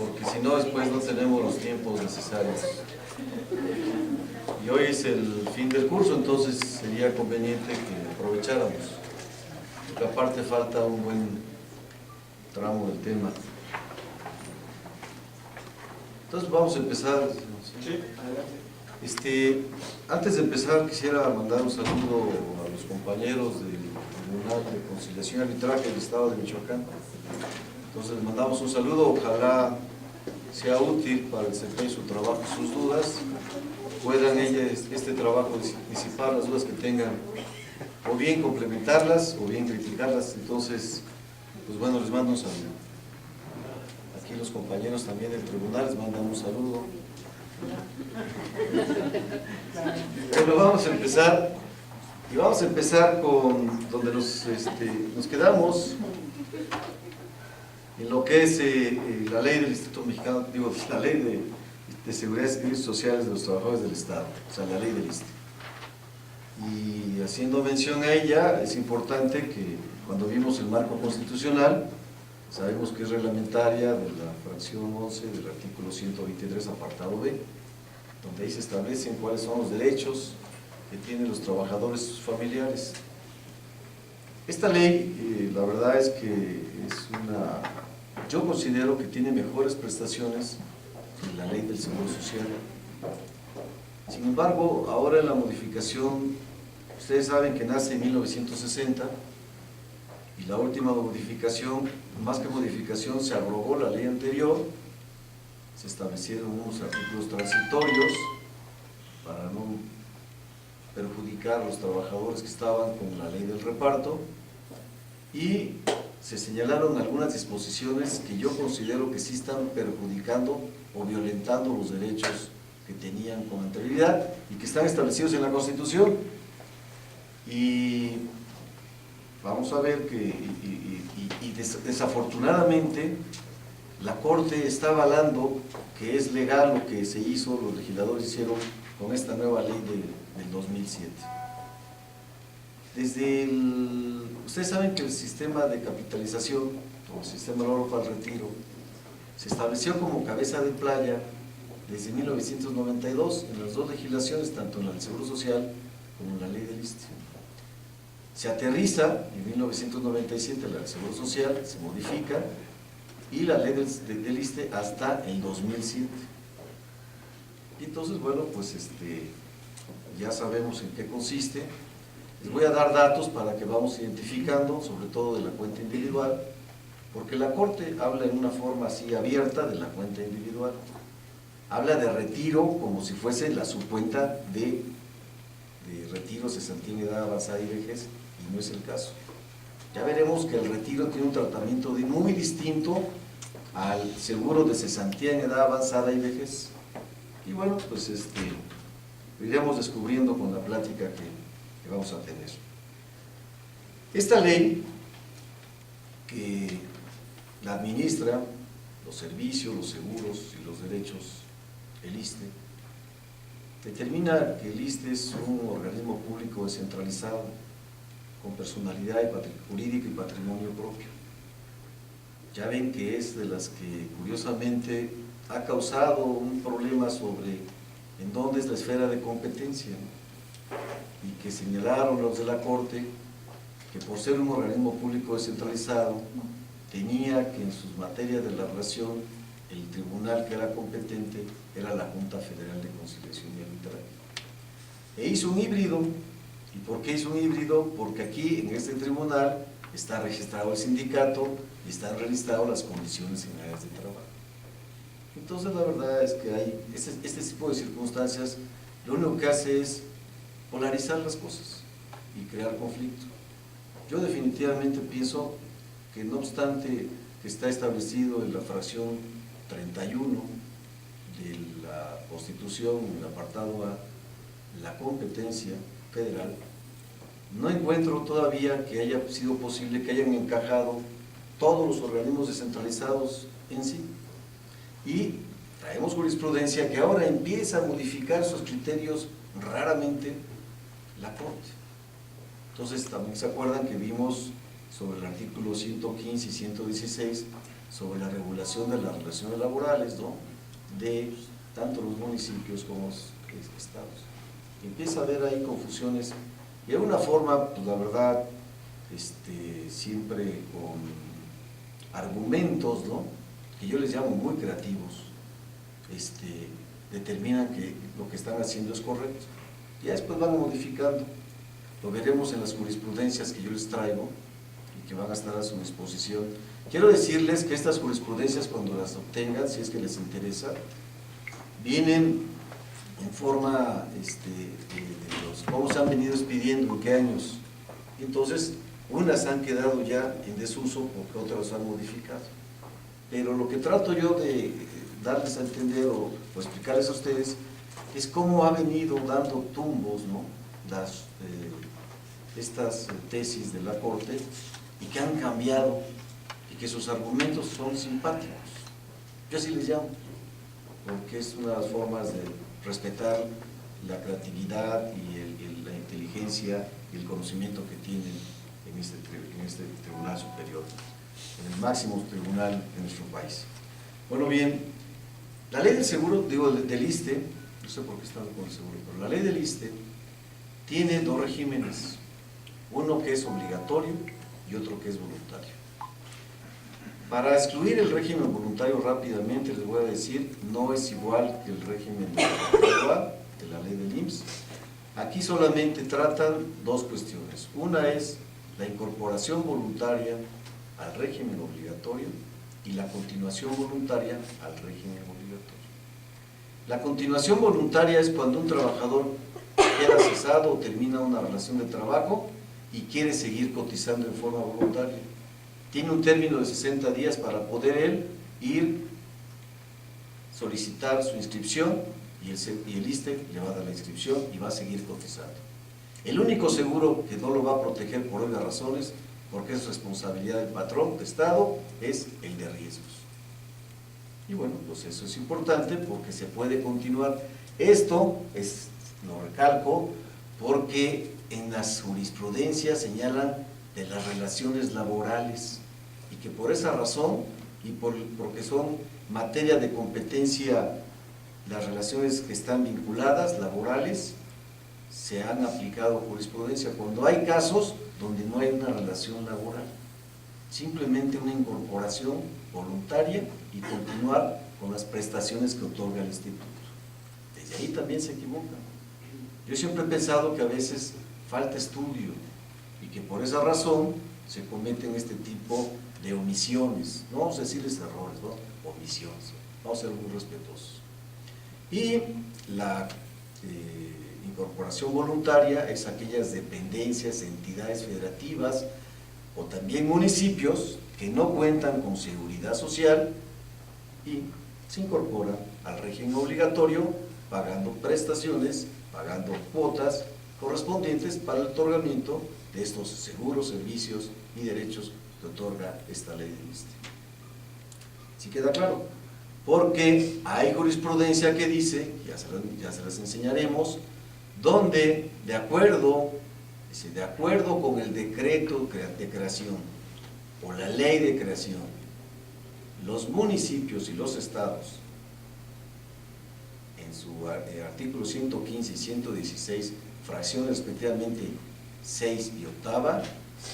porque si no después no tenemos los tiempos necesarios. Y hoy es el fin del curso, entonces sería conveniente que aprovecháramos, porque aparte falta un buen tramo del tema. Entonces vamos a empezar. Sí, adelante. Antes de empezar quisiera mandar un saludo a los compañeros del Tribunal de Conciliación y Arbitraje del Estado de Michoacán. Entonces les mandamos un saludo, ojalá sea útil para el desempeño de su trabajo, sus dudas, puedan ellas este trabajo disipar las dudas que tengan, o bien complementarlas o bien criticarlas. Entonces, pues bueno, les mando un saludo. Aquí los compañeros también del tribunal les mandan un saludo. Bueno, vamos a empezar, y vamos a empezar con donde nos quedamos, en lo que es la ley del Instituto Mexicano, digo, la ley de Seguridad y Servicios Sociales de los Trabajadores del Estado, o sea, la ley del ISSSTE. Y haciendo mención a ella, es importante que cuando vimos el marco constitucional, sabemos que es reglamentaria de la fracción 11 del artículo 123, apartado B, donde ahí se establecen cuáles son los derechos que tienen los trabajadores y sus familiares. Esta ley, la verdad es que yo considero que tiene mejores prestaciones que la ley del Seguro Social. Sin embargo, ahora en la modificación, ustedes saben que nace en 1960, y la última modificación, más que modificación, se abrogó la ley anterior, se establecieron unos artículos transitorios para no perjudicar a los trabajadores que estaban con la ley del reparto, y se señalaron algunas disposiciones que yo considero que sí están perjudicando o violentando los derechos que tenían con anterioridad y que están establecidos en la Constitución. Y vamos a ver que desafortunadamente la Corte está avalando que es legal lo que se hizo, los legisladores hicieron con esta nueva ley del 2007. Ustedes saben que el sistema de capitalización, o el sistema de ahorro para el retiro, se estableció como cabeza de playa desde 1992 en las dos legislaciones, tanto en la del Seguro Social como en la ley del ISSSTE. Se aterriza en 1997 la del Seguro Social, se modifica, y la ley del ISSSTE hasta el 2007. Y entonces, bueno, pues ya sabemos en qué consiste. Les voy a dar datos para que vamos identificando, sobre todo de la cuenta individual, porque la Corte habla en una forma así abierta de la cuenta individual. Habla de retiro como si fuese la subcuenta de retiro, cesantía en edad avanzada y vejez, y no es el caso. Ya veremos que el retiro tiene un tratamiento muy distinto al seguro de cesantía en edad avanzada y vejez. Y bueno, pues lo iremos descubriendo con la plática que vamos a tener. Esta ley que la administra los servicios, los seguros y los derechos, el ISSSTE, determina que el ISSSTE es un organismo público descentralizado con personalidad jurídica y patrimonio propio. Ya ven que es de las que curiosamente ha causado un problema sobre en dónde es la esfera de competencia, ¿no? Y que señalaron los de la Corte que por ser un organismo público descentralizado tenía que en sus materias de la relación el tribunal que era competente era la Junta Federal de Conciliación y Arbitraje. E hizo un híbrido. ¿Y por qué hizo un híbrido? Porque aquí en este tribunal está registrado el sindicato y están registradas las condiciones generales de trabajo. Entonces la verdad es que hay este tipo de circunstancias, lo único que hace es polarizar las cosas y crear conflicto. Yo definitivamente pienso que no obstante que está establecido en la fracción 31 de la Constitución, en el apartado A, la competencia federal, no encuentro todavía que haya sido posible que hayan encajado todos los organismos descentralizados en sí. Y traemos jurisprudencia que ahora empieza a modificar sus criterios raramente la Corte. Entonces también se acuerdan que vimos sobre el artículo 115 y 116 sobre la regulación de las relaciones laborales, ¿no?, de tanto los municipios como los estados. Empieza a haber ahí confusiones y de alguna forma, pues la verdad, siempre con argumentos, ¿no?, que yo les llamo muy creativos, determinan que lo que están haciendo es correcto. Ya después van modificando, lo veremos en las jurisprudencias que yo les traigo y que van a estar a su disposición. Quiero decirles que estas jurisprudencias, cuando las obtengan, si es que les interesa, vienen en forma cómo se han venido expidiendo, en qué años. Entonces, unas han quedado ya en desuso porque otras han modificado. Pero lo que trato yo de darles a entender o explicarles a ustedes es cómo ha venido dando tumbos, ¿no?, estas tesis de la Corte, y que han cambiado y que sus argumentos son simpáticos. Yo así les llamo, porque es una de las formas de respetar la creatividad y la inteligencia y el conocimiento que tienen en este Tribunal Superior, en el máximo tribunal de nuestro país. Bueno, bien, la ley del seguro, del ISSSTE, no sé por qué estamos con el seguro, pero la ley del ISSSTE tiene dos regímenes, uno que es obligatorio y otro que es voluntario. Para excluir el régimen voluntario rápidamente les voy a decir, no es igual que el régimen de la ley del IMSS. Aquí solamente tratan dos cuestiones. Una es la incorporación voluntaria al régimen obligatorio y la continuación voluntaria al régimen obligatorio. La continuación voluntaria es cuando un trabajador queda cesado o termina una relación de trabajo y quiere seguir cotizando en forma voluntaria. Tiene un término de 60 días para poder él ir, solicitar su inscripción y el ISSSTE le va a dar la inscripción y va a seguir cotizando. El único seguro que no lo va a proteger por obvias razones, porque es responsabilidad del patrón, de Estado, es el de riesgos. Y bueno, pues eso es importante porque se puede continuar. Esto es, lo recalco, porque en las jurisprudencias señalan de las relaciones laborales y que por esa razón y porque son materia de competencia las relaciones que están vinculadas, laborales, se han aplicado jurisprudencia cuando hay casos donde no hay una relación laboral, simplemente una incorporación voluntaria y continuar con las prestaciones que otorga el instituto. Desde ahí también se equivocan. Yo siempre he pensado que a veces falta estudio y que por esa razón se cometen este tipo de omisiones, no vamos a decirles errores, ¿no?, omisiones, vamos a ser muy respetuosos. Y la incorporación voluntaria es aquellas dependencias, entidades federativas o también municipios que no cuentan con seguridad social y se incorporan al régimen obligatorio pagando prestaciones, pagando cuotas correspondientes para el otorgamiento de estos seguros, servicios y derechos que otorga esta ley del ISSSTE. ¿Sí queda claro? Porque hay jurisprudencia que dice, ya se las enseñaremos, donde de acuerdo con el decreto de creación o la ley de creación, los municipios y los estados, en su artículo 115 y 116, fracciones respectivamente 6 y 8,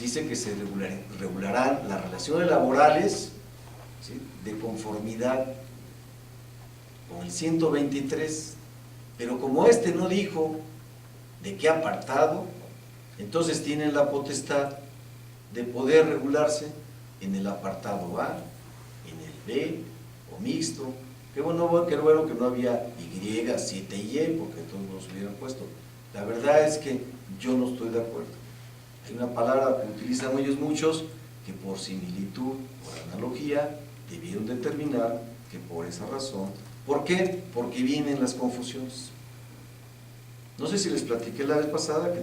dice que se regularán las relaciones laborales, ¿sí?, de conformidad con el 123, pero como este no dijo de qué apartado, entonces tienen la potestad de poder regularse en el apartado A, en el B o mixto. Qué bueno que no había Y, 7 y Y, porque todos los hubieran puesto. La verdad es que yo no estoy de acuerdo. Hay una palabra que utilizan ellos muchos, que por similitud, por analogía, debieron determinar que por esa razón. ¿Por qué? Porque vienen las confusiones. No sé si les platiqué la vez pasada que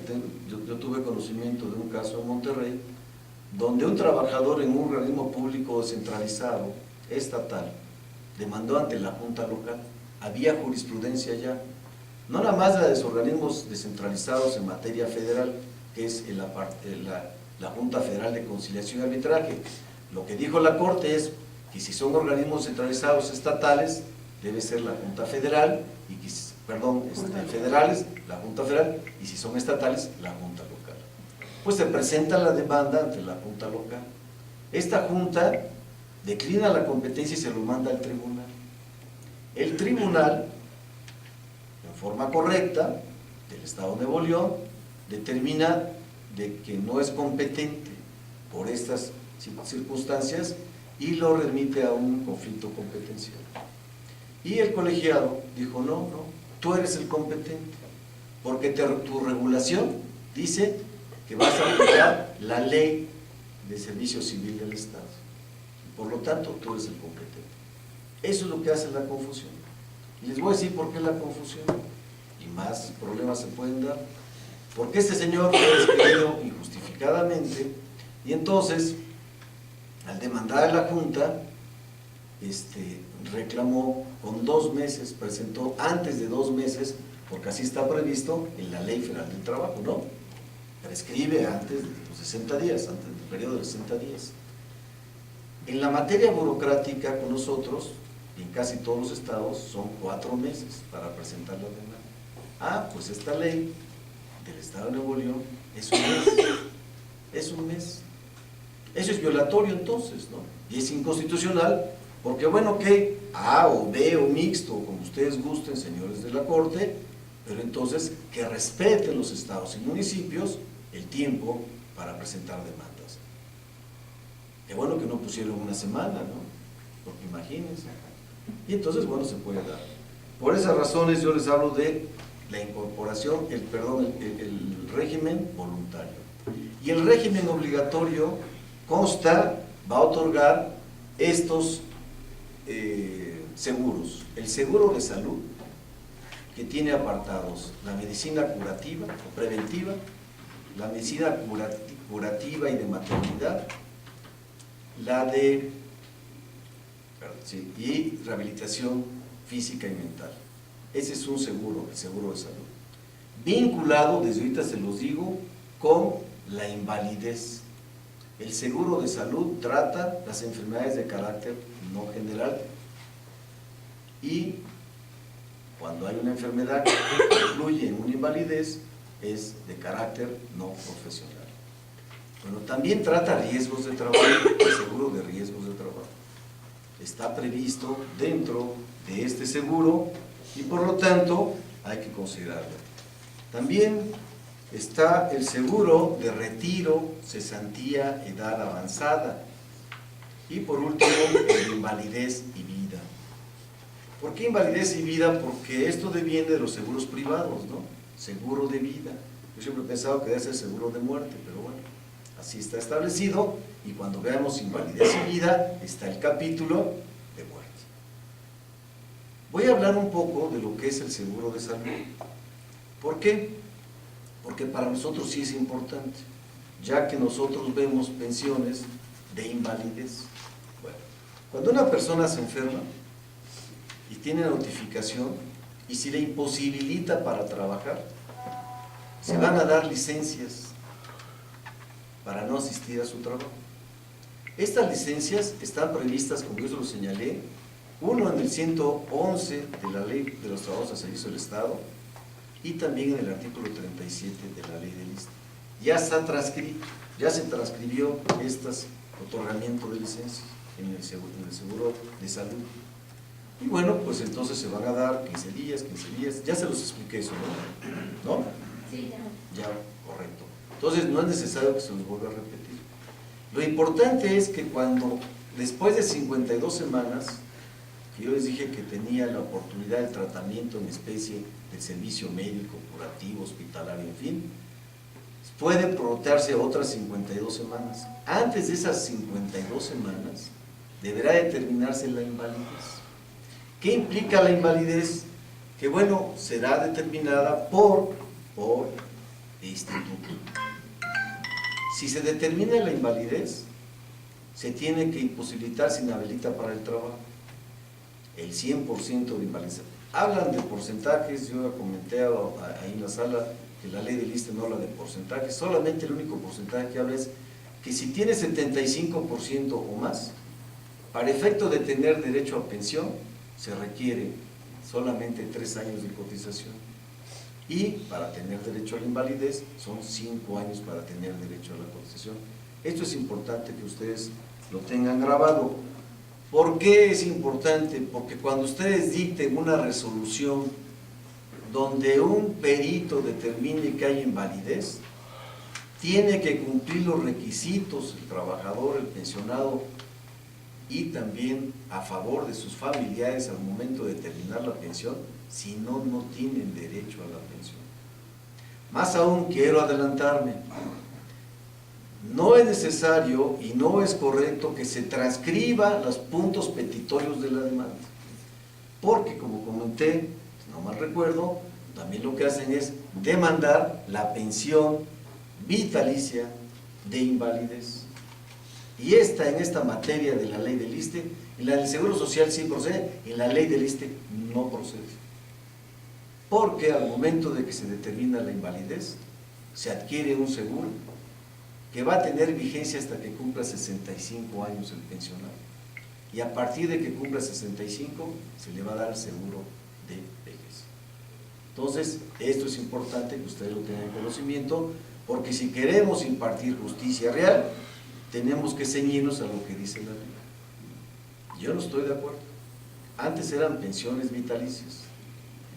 yo tuve conocimiento de un caso en Monterrey, donde un trabajador en un organismo público descentralizado, estatal, demandó ante la Junta Local. Había jurisprudencia ya, no nada más la de los organismos descentralizados en materia federal, que es la Junta Federal de Conciliación y Arbitraje. Lo que dijo la Corte es, que si son organismos centralizados estatales, debe ser la Junta Federal, y que, federales, la Junta Federal, y si son estatales, la Junta Local. Pues se presenta la demanda ante la Junta Local. Esta Junta declina la competencia y se lo manda al tribunal. El tribunal, en forma correcta, del Estado de Nuevo León, determina de que no es competente por estas circunstancias y lo remite a un conflicto competencial. Y el colegiado dijo, no, tú eres el competente, porque tu regulación dice que vas a aplicar la ley de servicio civil del Estado. Y por lo tanto, tú eres el competente. Eso es lo que hace la confusión. Y les voy a decir por qué la confusión. Y más problemas se pueden dar. Porque este señor fue despedido injustificadamente, y entonces, al demandar a la Junta, reclamó con 2 meses, presentó antes de 2 meses, porque así está previsto en la Ley Federal del Trabajo, ¿no? Prescribe antes de los 60 días, antes del periodo de 60 días. En la materia burocrática con nosotros, y en casi todos los estados, son 4 meses para presentar la demanda. Pues esta ley del Estado de Nuevo León es un mes. Es un mes. Eso es violatorio entonces, ¿no? Y es inconstitucional, porque bueno, que A o B o mixto, como ustedes gusten, señores de la Corte, pero entonces que respeten los estados y municipios el tiempo para presentar demandas. Qué bueno que no pusieron una semana, ¿no? Porque imagínense. Y entonces, bueno, se puede dar. Por esas razones yo les hablo de la incorporación, el régimen voluntario. Y el régimen obligatorio consta, va a otorgar estos seguros. El seguro de salud, que tiene apartados la medicina curativa o preventiva, la medicina curativa y de maternidad, la de y rehabilitación física y mental. Ese es un seguro, el seguro de salud. Vinculado, desde ahorita se los digo, con la invalidez. El seguro de salud trata las enfermedades de carácter no general y cuando hay una enfermedad que incluye en una invalidez es de carácter no profesional. Bueno, también trata riesgos de trabajo, el seguro de riesgos de trabajo. Está previsto dentro de este seguro y por lo tanto hay que considerarlo. También está el seguro de retiro, cesantía, edad avanzada y por último el de invalidez y vida. ¿Por qué invalidez y vida? Porque esto deviene de los seguros privados, ¿no? Seguro de vida. Yo siempre he pensado que debe ser seguro de muerte, pero bueno, así está establecido y cuando veamos invalidez y vida está el capítulo de muerte. Voy a hablar un poco de lo que es el seguro de salud. ¿Por qué? Porque para nosotros sí es importante, ya que nosotros vemos pensiones de invalidez. Bueno, cuando una persona se enferma y tiene notificación y si le imposibilita para trabajar, se van a dar licencias para no asistir a su trabajo. Estas licencias están previstas, como yo se lo señalé, uno en el 111 de la Ley de los Trabajos al Servicio del Estado y también en el artículo 37 de la Ley del ISSSTE. Ya está transcrito, ya se transcribió este otorgamiento de licencias en el seguro de salud. Y bueno, pues entonces se van a dar 15 días, ya se los expliqué eso, ¿no? ¿No? Sí, ya. Ya, correcto. Entonces no es necesario que se los vuelva a repetir. Lo importante es que cuando, después de 52 semanas, que yo les dije que tenía la oportunidad del tratamiento en especie del servicio médico, curativo, hospitalario, en fin, puede prorrogarse otras 52 semanas. Antes de esas 52 semanas, deberá determinarse la invalidez. ¿Qué implica la invalidez? Que bueno, será determinada por instituto. Si se determina la invalidez, se tiene que imposibilitar sin habilita para el trabajo. El 100% de invalidez. Hablan de porcentajes, yo ya comenté ahí en la sala que la ley del ISSSTE no habla de porcentajes, solamente el único porcentaje que habla es que si tiene 75% o más, Para efecto de tener derecho a pensión, se requiere solamente 3 años de cotización. Y para tener derecho a la invalidez, son 5 años para tener derecho a la cotización. Esto es importante que ustedes lo tengan grabado. ¿Por qué es importante? Porque cuando ustedes dicten una resolución donde un perito determine que hay invalidez, tiene que cumplir los requisitos el trabajador, el pensionado, y también a favor de sus familiares al momento de terminar la pensión, si no, no tienen derecho a la pensión. Más aún, quiero adelantarme, no es necesario y no es correcto que se transcriba los puntos petitorios de la demanda, porque como comenté, no mal recuerdo, también lo que hacen es demandar la pensión vitalicia de invalidez. Y en esta materia de la ley del ISSSTE, en la del Seguro Social sí procede, en la ley del ISSSTE no procede. Porque al momento de que se determina la invalidez, se adquiere un seguro que va a tener vigencia hasta que cumpla 65 años el pensionado. Y a partir de que cumpla 65, se le va a dar el seguro de vejez. Entonces, esto es importante que ustedes lo tengan en conocimiento, porque si queremos impartir justicia real, tenemos que ceñirnos a lo que dice la ley. Yo no estoy de acuerdo. Antes eran pensiones vitalicias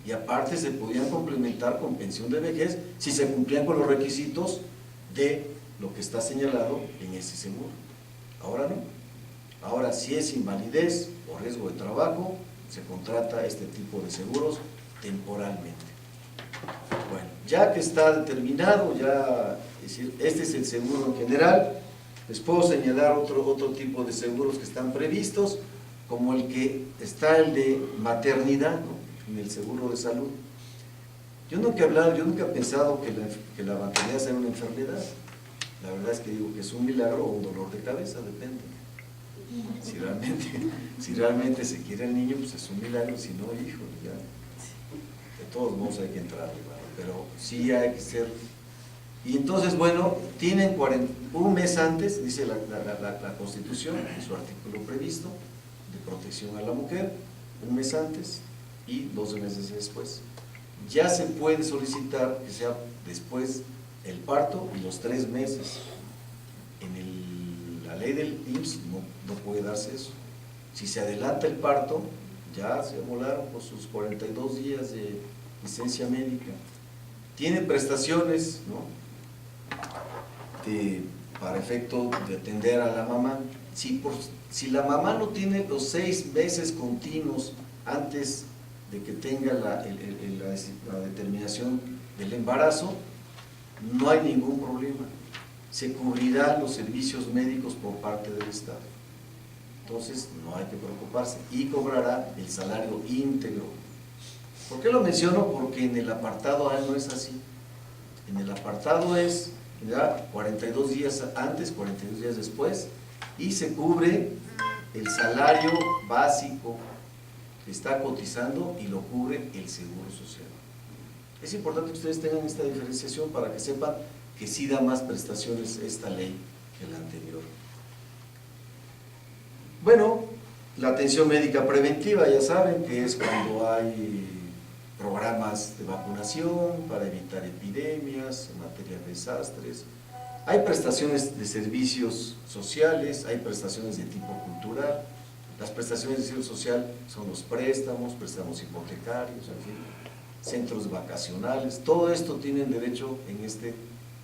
y aparte se podían complementar con pensión de vejez si se cumplían con los requisitos de lo que está señalado en ese seguro. Ahora no. Ahora, si es invalidez o riesgo de trabajo, se contrata este tipo de seguros temporalmente. Bueno, ya que está determinado, es decir, este es el seguro en general. Les puedo señalar otro tipo de seguros que están previstos, como el que está el de maternidad, ¿no?, en el seguro de salud. Yo nunca he pensado que la maternidad sea una enfermedad. La verdad es que digo que es un milagro o un dolor de cabeza, depende. Si realmente se quiere el niño, pues es un milagro, si no, hijo, ya. De todos modos hay que entrar, pero sí hay que ser. Y entonces, bueno, tienen un mes antes, dice la Constitución, en su artículo previsto, de protección a la mujer, un mes antes y 12 meses después. Ya se puede solicitar que sea después el parto y los 3 meses. En la ley del IMSS no puede darse eso. Si se adelanta el parto, ya se volaron por sus 42 días de licencia médica. Tiene prestaciones, ¿no?, para efecto de atender a la mamá. Si la mamá no tiene los 6 meses continuos antes de que tenga la determinación del embarazo, no hay ningún problema. Se cubrirán los servicios médicos por parte del Estado. Entonces no hay que preocuparse y cobrará el salario íntegro. ¿Por qué lo menciono? Porque en el apartado A no es así. En el apartado es ya 42 días antes, 42 días después, y se cubre el salario básico que está cotizando y lo cubre el Seguro Social. Es importante que ustedes tengan esta diferenciación para que sepan que sí da más prestaciones esta ley que la anterior. Bueno, la atención médica preventiva, ya saben que es cuando hay programas de vacunación para evitar epidemias en materia de desastres. Hay prestaciones de servicios sociales, hay prestaciones de tipo cultural. Las prestaciones de servicio social son los préstamos hipotecarios, en fin, centros vacacionales. Todo esto tienen derecho en este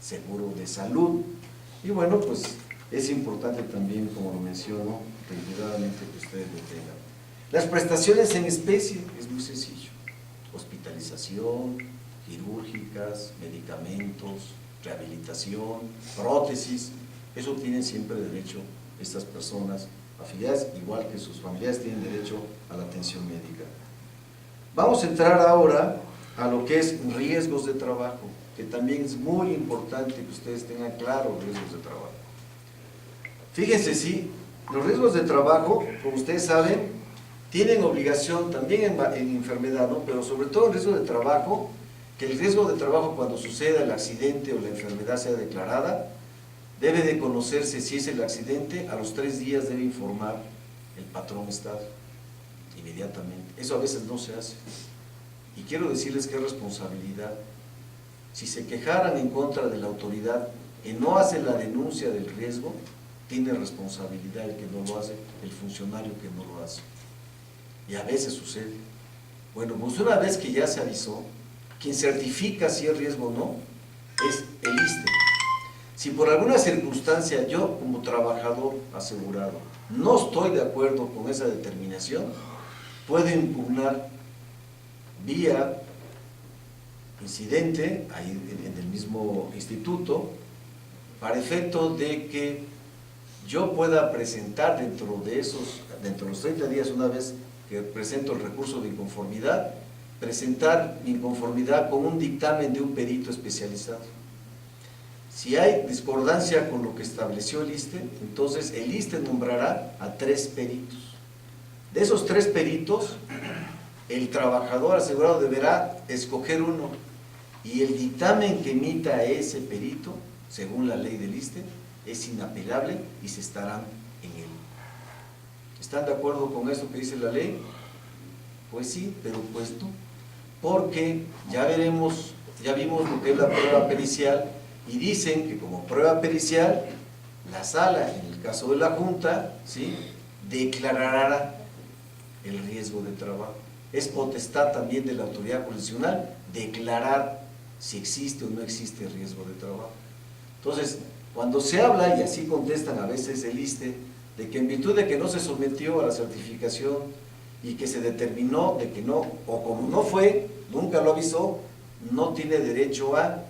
seguro de salud. Y bueno, pues es importante también, como lo menciono reiteradamente, que ustedes lo tengan. Las prestaciones en especie es muy sencillo: hospitalización, quirúrgicas, medicamentos, rehabilitación, prótesis. Eso tienen siempre derecho estas personas afiliadas, igual que sus familiares tienen derecho a la atención médica. Vamos a entrar ahora a lo que es riesgos de trabajo, que también es muy importante que ustedes tengan claro los riesgos de trabajo. Fíjense, sí, los riesgos de trabajo, como ustedes saben, tienen obligación también en enfermedad, ¿no?, pero sobre todo en riesgo de trabajo, que el riesgo de trabajo, cuando suceda el accidente o la enfermedad sea declarada, debe de conocerse si es el accidente. A los 3 días debe informar el patrón Estado, inmediatamente. Eso a veces no se hace. Y quiero decirles que es responsabilidad. Si se quejaran en contra de la autoridad que no hace la denuncia del riesgo, tiene responsabilidad el que no lo hace, el funcionario que no lo hace. Y a veces sucede. Bueno, pues una vez que ya se avisó, quien certifica si es riesgo o no, es el ISSSTE. Si por alguna circunstancia yo como trabajador asegurado no estoy de acuerdo con esa determinación, puedo impugnar vía incidente, ahí en el mismo instituto, para efecto de que yo pueda presentar dentro de los 30 días, una vez que presento el recurso de inconformidad, presentar mi inconformidad con un dictamen de un perito especializado. Si hay discordancia con lo que estableció el ISSSTE, entonces el ISSSTE nombrará a 3 peritos. De esos 3 peritos, el trabajador asegurado deberá escoger uno, y el dictamen que emita ese perito, según la ley del ISSSTE, es inapelable y se estará en él. ¿Están de acuerdo con eso que dice la ley? Pues sí, pero pues no. Porque ya vimos lo que es la prueba pericial, y dicen que como prueba pericial, la sala, en el caso de la Junta, ¿sí?, declarará el riesgo de trabajo. Es potestad también de la autoridad jurisdiccional declarar si existe o no existe riesgo de trabajo. Entonces, cuando se habla, y así contestan a veces el ISSSTE, de que en virtud de que no se sometió a la certificación y que se determinó de que no, o como no fue, nunca lo avisó, no tiene derecho a,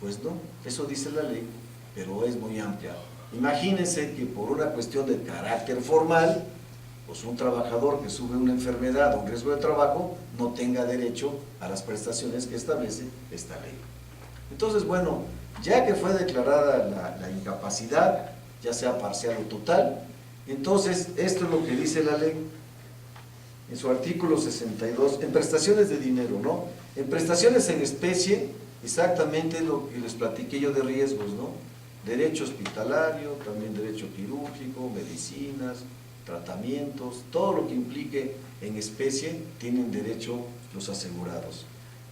pues no, eso dice la ley, pero es muy amplia. Imagínense que por una cuestión de carácter formal, pues un trabajador que sufre una enfermedad o un riesgo de trabajo no tenga derecho a las prestaciones que establece esta ley. Entonces, bueno, ya que fue declarada la incapacidad, ya sea parcial o total, entonces esto es lo que dice la ley en su artículo 62, en prestaciones de dinero, ¿no? En prestaciones en especie, exactamente lo que les platiqué yo de riesgos, ¿no? Derecho hospitalario, también derecho quirúrgico, medicinas, tratamientos, todo lo que implique en especie tienen derecho los asegurados.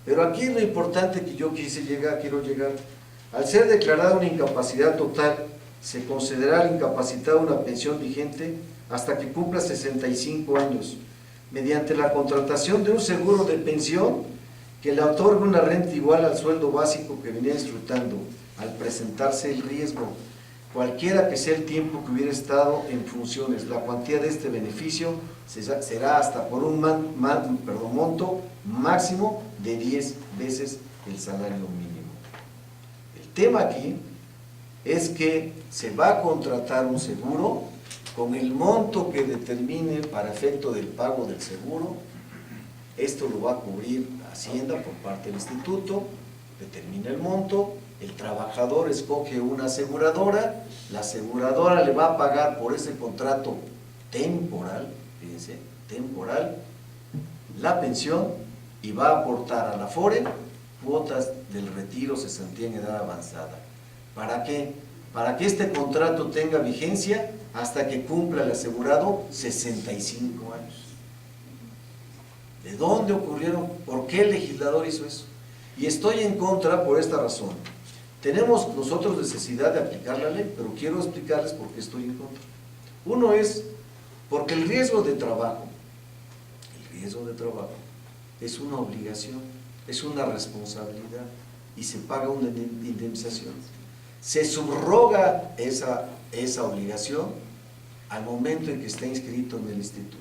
Pero aquí lo importante que yo quiero llegar, al ser declarada una incapacidad total, se considerará al incapacitado una pensión vigente hasta que cumpla 65 años, mediante la contratación de un seguro de pensión que le otorgue una renta igual al sueldo básico que venía disfrutando al presentarse el riesgo, cualquiera que sea el tiempo que hubiera estado en funciones. La cuantía de este beneficio será hasta por un monto máximo de 10 veces el salario mínimo. El tema aquí es que se va a contratar un seguro con el monto que determine para efecto del pago del seguro. Esto lo va a cubrir Hacienda por parte del instituto, determina el monto, el trabajador escoge una aseguradora, la aseguradora le va a pagar por ese contrato temporal, fíjense, temporal, la pensión, y va a aportar a la FORE cuotas del retiro cesantía en edad avanzada. ¿Para qué? Para que este contrato tenga vigencia hasta que cumpla el asegurado 65 años. ¿De dónde ocurrieron? ¿Por qué el legislador hizo eso? Y estoy en contra por esta razón. Tenemos nosotros necesidad de aplicar la ley, pero quiero explicarles por qué estoy en contra. Uno es porque el riesgo de trabajo es una obligación, es una responsabilidad y se paga una indemnización. Se subroga esa obligación al momento en que está inscrito en el instituto,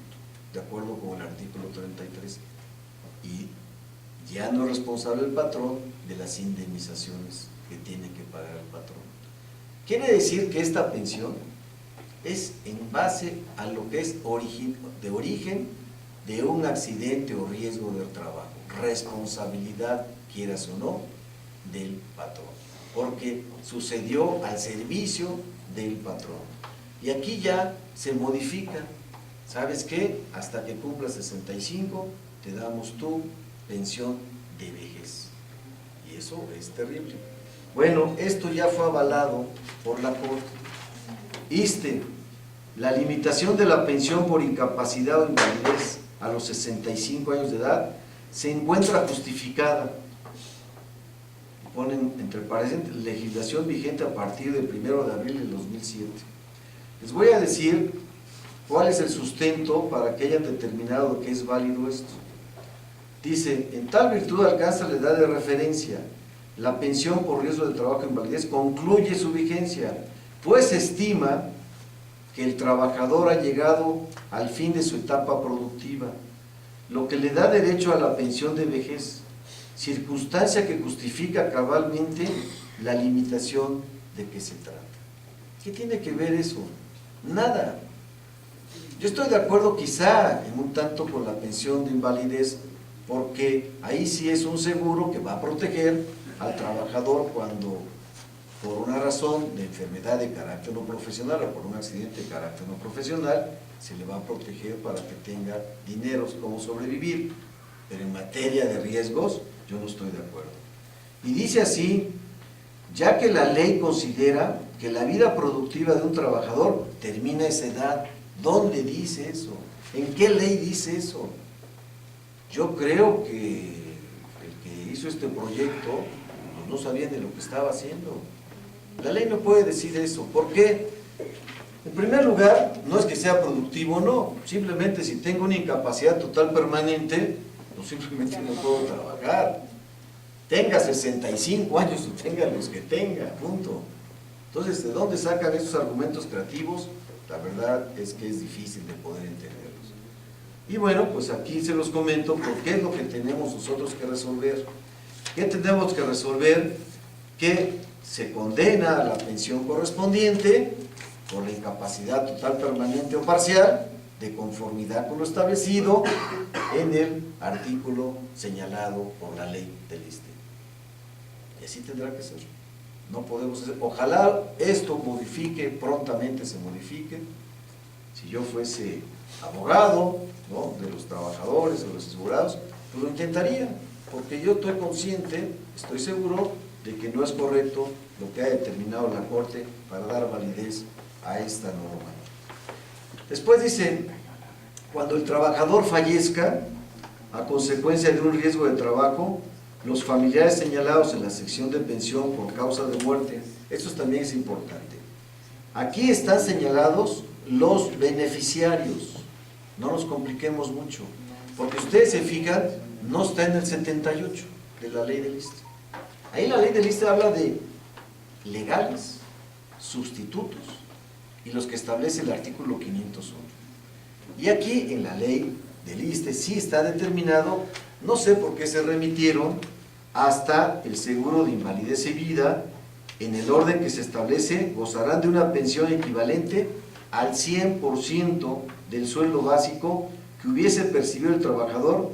de acuerdo con el artículo 33, y ya no es responsable el patrón de las indemnizaciones que tiene que pagar el patrón. Quiere decir que esta pensión es en base a lo que es de origen de un accidente o riesgo del trabajo, responsabilidad, quieras o no, del patrón, porque sucedió al servicio del patrón. Y aquí ya se modifica, ¿sabes qué? Hasta que cumpla 65 te damos tu pensión de vejez, y eso es terrible. Bueno, esto ya fue avalado por la Corte. ISSSTE, la limitación de la pensión por incapacidad o invalidez a los 65 años de edad se encuentra justificada. Ponen entre paréntesis, legislación vigente a partir del 1 de abril del 2007. Les voy a decir cuál es el sustento para que hayan determinado que es válido esto. Dice, en tal virtud alcanza la edad de referencia, la pensión por riesgo de trabajo e invalidez concluye su vigencia, pues se estima que el trabajador ha llegado al fin de su etapa productiva, lo que le da derecho a la pensión de vejez, circunstancia que justifica cabalmente la limitación de que se trata. ¿Qué tiene que ver eso? Nada. Yo estoy de acuerdo quizá en un tanto con la pensión de invalidez, porque ahí sí es un seguro que va a proteger al trabajador cuando por una razón de enfermedad de carácter no profesional o por un accidente de carácter no profesional, se le va a proteger para que tenga dineros como sobrevivir, pero en materia de riesgos yo no estoy de acuerdo. Y dice así, ya que la ley considera que la vida productiva de un trabajador termina a esa edad. ¿Dónde dice eso? ¿En qué ley dice eso? Yo creo que el que hizo este proyecto pues no sabía ni lo que estaba haciendo. La ley no puede decir eso. ¿Por qué? En primer lugar, no es que sea productivo o no, simplemente si tengo una incapacidad total permanente, pues simplemente no puedo trabajar. Tenga 65 años o tenga los que tenga, punto. Entonces, ¿de dónde sacan esos argumentos creativos? La verdad es que es difícil de poder entenderlos. Y bueno, pues aquí se los comento porque es lo que tenemos nosotros que resolver. ¿Qué tenemos que resolver? Que se condena a la pensión correspondiente por la incapacidad total, permanente o parcial, de conformidad con lo establecido en el artículo señalado por la ley del ISSSTE. Y así tendrá que ser. No podemos hacer. Ojalá esto modifique, prontamente se modifique. Si yo fuese abogado, ¿no?, de los trabajadores, de los asegurados, pues lo intentaría, porque yo estoy consciente, estoy seguro de que no es correcto lo que ha determinado la Corte para dar validez a esta norma. Después dice, cuando el trabajador fallezca a consecuencia de un riesgo de trabajo, los familiares señalados en la sección de pensión por causa de muerte, esto también es importante. Aquí están señalados los beneficiarios, no nos compliquemos mucho, porque ustedes se fijan, no está en el 78 de la ley del ISSSTE. Ahí la ley del ISSSTE habla de legales, sustitutos y los que establece el artículo 501. Y aquí en la ley del ISSSTE sí está determinado, no sé por qué se remitieron hasta el seguro de invalidez y vida, en el orden que se establece, gozarán de una pensión equivalente al 100% del sueldo básico que hubiese percibido el trabajador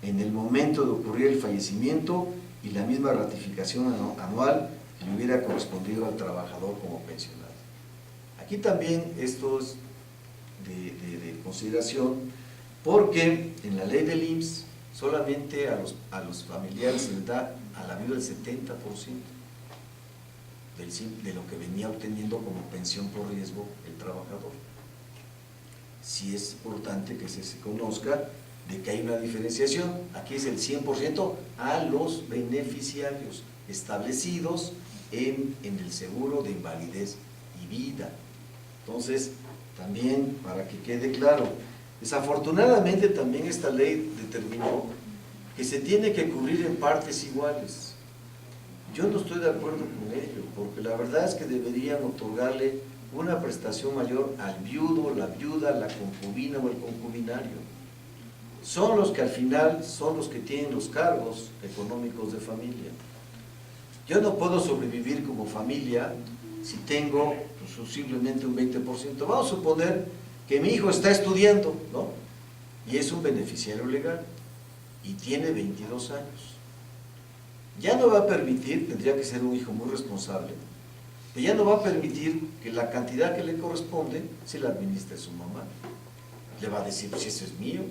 en el momento de ocurrir el fallecimiento y la misma ratificación anual que le hubiera correspondido al trabajador como pensionado. Aquí también esto es de consideración, porque en la ley del IMSS solamente a los familiares se les da a la viuda el 70% de lo que venía obteniendo como pensión por riesgo el trabajador. Sí es importante que se conozca de que hay una diferenciación. Aquí es el 100% a los beneficiarios establecidos en el seguro de invalidez y vida. Entonces, también para que quede claro, desafortunadamente también esta ley determinó que se tiene que cubrir en partes iguales. Yo no estoy de acuerdo con ello, porque la verdad es que deberían otorgarle una prestación mayor al viudo, la viuda, la concubina o el concubinario. Son los que al final son los que tienen los cargos económicos de familia. Yo no puedo sobrevivir como familia si tengo pues, simplemente un 20%. Vamos a suponer que mi hijo está estudiando, ¿no?, y es un beneficiario legal y tiene 22 años. Ya no va a permitir, tendría que ser un hijo muy responsable, que ya no va a permitir que la cantidad que le corresponde se la administre su mamá. Le va a decir, pues ese es mío,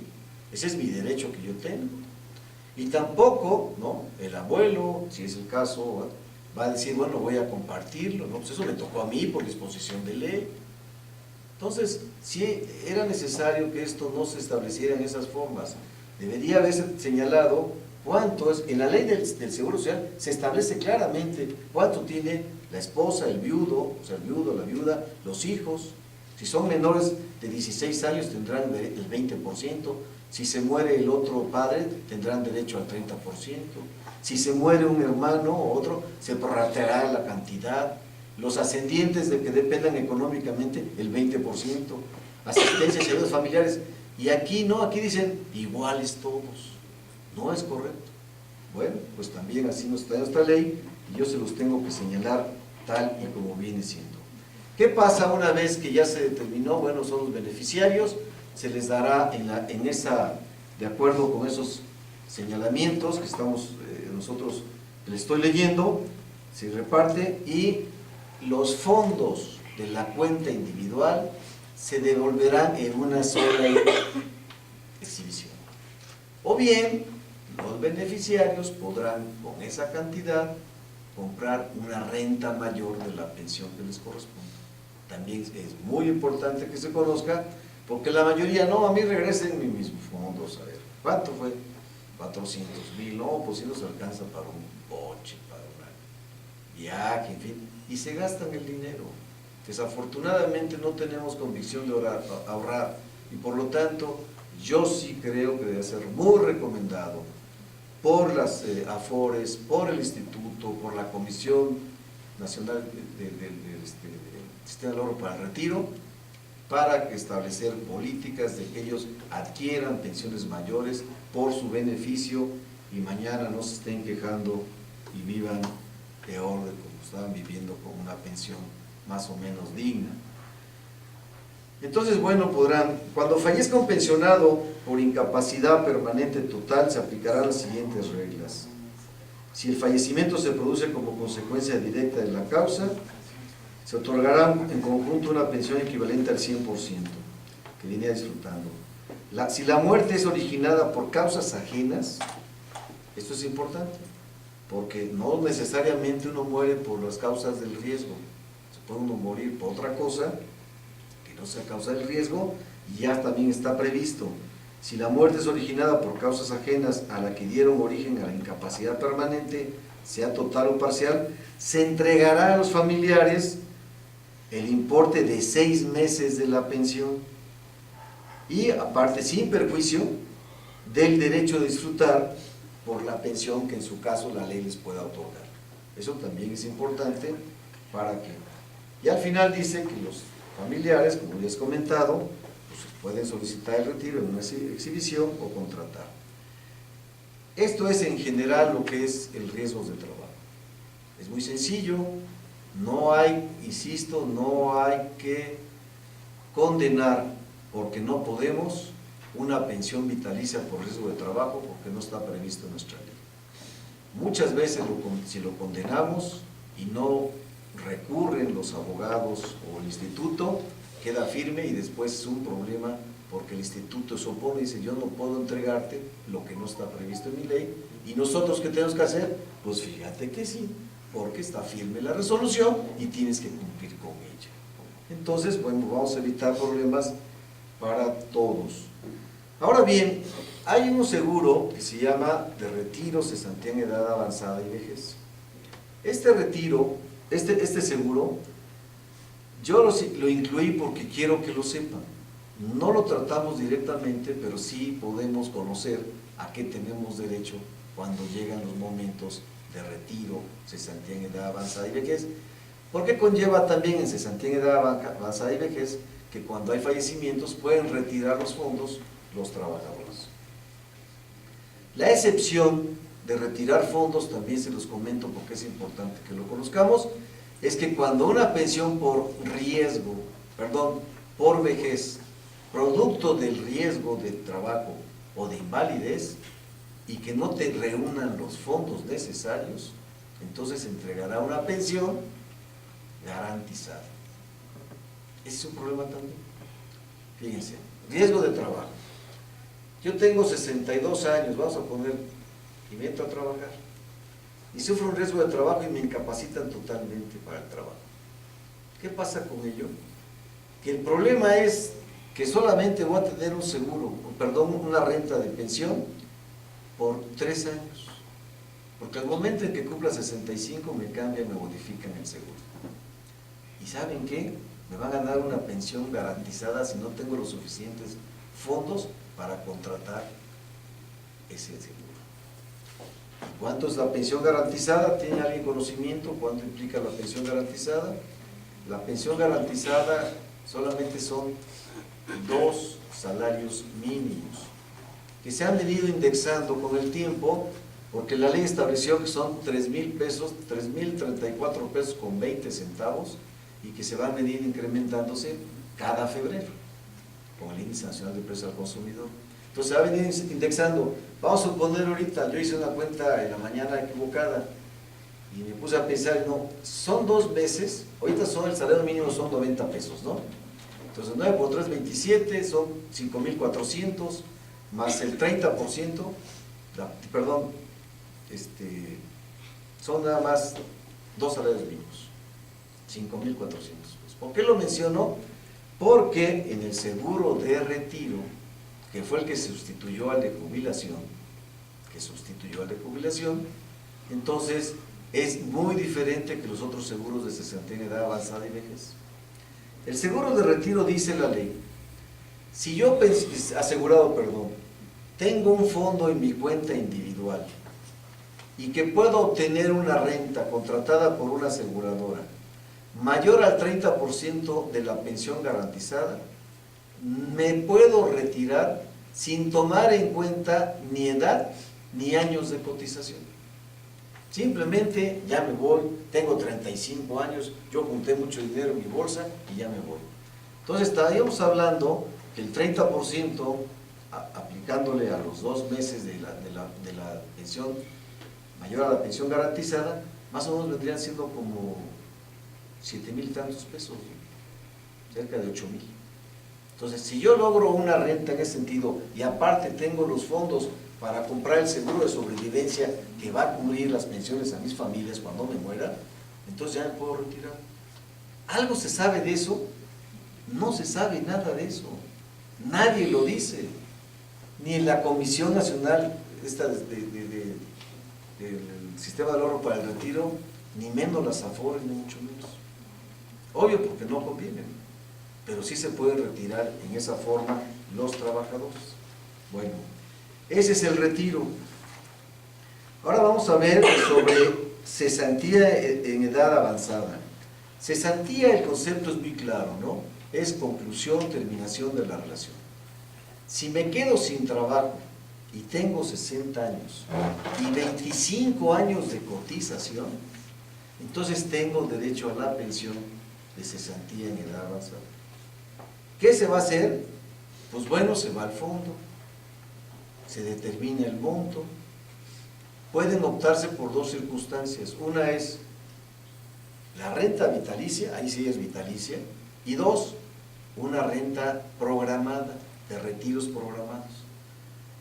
ese es mi derecho que yo tengo. Y tampoco, ¿no?, el abuelo, si es el caso, va a decir, bueno, voy a compartirlo, ¿no?, pues eso me tocó a mí por disposición de ley. Entonces, si era necesario que esto no se estableciera en esas formas, debería haberse señalado cuánto es, en la ley del Seguro Social se establece claramente cuánto tiene la esposa, el viudo, o sea, el viudo, la viuda, los hijos. Si son menores de 16 años tendrán el 20%, si se muere el otro padre tendrán derecho al 30%, si se muere un hermano o otro se prorrateará la cantidad, los ascendientes de que dependan económicamente el 20%, asistencias y ayudas familiares, y aquí no, aquí dicen iguales todos, no es correcto. Bueno, pues también así nos está nuestra ley y yo se los tengo que señalar tal y como viene siendo. ¿Qué pasa una vez que ya se determinó? Bueno, son los beneficiarios, se les dará de acuerdo con esos señalamientos que estamos nosotros les estoy leyendo, se reparte y los fondos de la cuenta individual se devolverán en una sola exhibición. O bien, los beneficiarios podrán con esa cantidad comprar una renta mayor de la pensión que les corresponde. También es muy importante que se conozca, porque la mayoría, no, a mí regresen mis fondos, a ver, ¿cuánto fue? 400,000, no, pues si no se alcanza para un coche, para un viaje, en fin, y se gastan el dinero. Desafortunadamente no tenemos convicción de ahorrar, y por lo tanto, yo sí creo que debe ser muy recomendado por las AFORES, por el Instituto, por la Comisión Nacional del Sistema del Ahorro para el Retiro, para establecer políticas de que ellos adquieran pensiones mayores por su beneficio y mañana no se estén quejando y vivan peor de como estaban viviendo con una pensión más o menos digna. Entonces, bueno, cuando fallezca un pensionado por incapacidad permanente total, se aplicarán las siguientes reglas. Si el fallecimiento se produce como consecuencia directa de la causa, se otorgará en conjunto una pensión equivalente al 100% que venía disfrutando. Si la muerte es originada por causas ajenas, esto es importante, porque no necesariamente uno muere por las causas del riesgo, se puede uno morir por otra cosa que no sea causa del riesgo, y ya también está previsto. Si la muerte es originada por causas ajenas a la que dieron origen a la incapacidad permanente, sea total o parcial, se entregará a los familiares el importe de 6 meses de la pensión y aparte sin perjuicio del derecho de disfrutar por la pensión que en su caso la ley les pueda otorgar. Eso también es importante para que... Y al final dice que los familiares, como ya he comentado, pues pueden solicitar el retiro en una exhibición o contratar. Esto es en general lo que es el riesgo de trabajo. Es muy sencillo, no hay, insisto, no hay que condenar porque no podemos una pensión vitalicia por riesgo de trabajo porque no está previsto en nuestra ley. Muchas veces si lo condenamos y no recurren los abogados o el instituto, queda firme y después es un problema porque el instituto se opone y dice yo no puedo entregarte lo que no está previsto en mi ley y nosotros ¿qué tenemos que hacer? Pues fíjate que sí, porque está firme la resolución y tienes que cumplir con ella. Entonces, bueno, vamos a evitar problemas para todos. Ahora bien, hay un seguro que se llama de retiro, cesantía en edad avanzada y vejez. Este retiro, este seguro, yo lo incluí porque quiero que lo sepan. No lo tratamos directamente, pero sí podemos conocer a qué tenemos derecho cuando llegan los momentos de retiro, cesantía en edad avanzada y vejez, porque conlleva también en cesantía en edad avanzada y vejez que cuando hay fallecimientos pueden retirar los fondos los trabajadores. La excepción de retirar fondos, también se los comento porque es importante que lo conozcamos, es que cuando una pensión por vejez, producto del riesgo de trabajo o de invalidez, y que no te reúnan los fondos necesarios, entonces se entregará una pensión garantizada. Ese es un problema también. Fíjense, riesgo de trabajo. Yo tengo 62 años, vamos a poner, y me entro a trabajar, y sufro un riesgo de trabajo y me incapacitan totalmente para el trabajo. ¿Qué pasa con ello? que el problema es que solamente voy a tener un seguro, perdón, una renta de pensión por 3 años. Porque al momento en que cumpla 65 me cambian, me modifican el seguro. ¿Y saben qué? Me van a dar una pensión garantizada si no tengo los suficientes fondos para contratar ese seguro. ¿Cuánto es la pensión garantizada? ¿Tiene alguien conocimiento? ¿Cuánto implica la pensión garantizada? La pensión garantizada solamente son 2 salarios mínimos que se han venido indexando con el tiempo, porque la ley estableció que son 3,000 pesos, 3,034 pesos con 20 centavos, y que se van a venir incrementándose cada febrero con el Índice Nacional de Precios al Consumidor. Entonces se va a venir indexando. Vamos a suponer ahorita, yo hice una cuenta en la mañana equivocada y me puse a pensar, no, son 2 meses, ahorita el salario mínimo son 90 pesos, ¿no? Entonces 9 por 3, 27, son 5,400, más el 30%, perdón, son nada más 2 salarios mínimos, 5,400. ¿Por qué lo menciono? Porque en el seguro de retiro, que fue el que sustituyó al de jubilación, entonces es muy diferente que los otros seguros de cesantía en edad avanzada y vejez. El seguro de retiro, dice la ley, si yo tengo un fondo en mi cuenta individual y que puedo obtener una renta contratada por una aseguradora mayor al 30% de la pensión garantizada, me puedo retirar sin tomar en cuenta ni edad ni años de cotización. Simplemente ya me voy, tengo 35 años, yo junté mucho dinero en mi bolsa y ya me voy. Entonces estaríamos hablando que el 30%, aplicándole a los 2 meses de la pensión mayor a la pensión garantizada, más o menos vendrían siendo como 7,000 y tantos pesos, ¿no? Cerca de 8,000. Entonces, si yo logro una renta en ese sentido y aparte tengo los fondos para comprar el seguro de sobrevivencia que va a cubrir las pensiones a mis familias cuando me muera, entonces ya me puedo retirar. ¿Algo se sabe de eso? No se sabe nada de eso. Nadie lo dice. Ni en la Comisión Nacional del Sistema del Ahorro para el Retiro, ni menos las AFORES, ni mucho menos. Obvio, porque no conviene, pero sí se pueden retirar en esa forma los trabajadores. Bueno, ese es el retiro. Ahora vamos a ver sobre cesantía en edad avanzada. Cesantía, el concepto es muy claro, ¿no? Es conclusión, terminación de la relación. Si me quedo sin trabajo y tengo 60 años y 25 años de cotización, entonces tengo derecho a la pensión de cesantía en edad avanzada. ¿Qué se va a hacer? Pues bueno, se va al fondo, se determina el monto. Pueden optarse por 2 circunstancias. Una es la renta vitalicia, ahí sí es vitalicia, y 2, una renta programada, de retiros programados.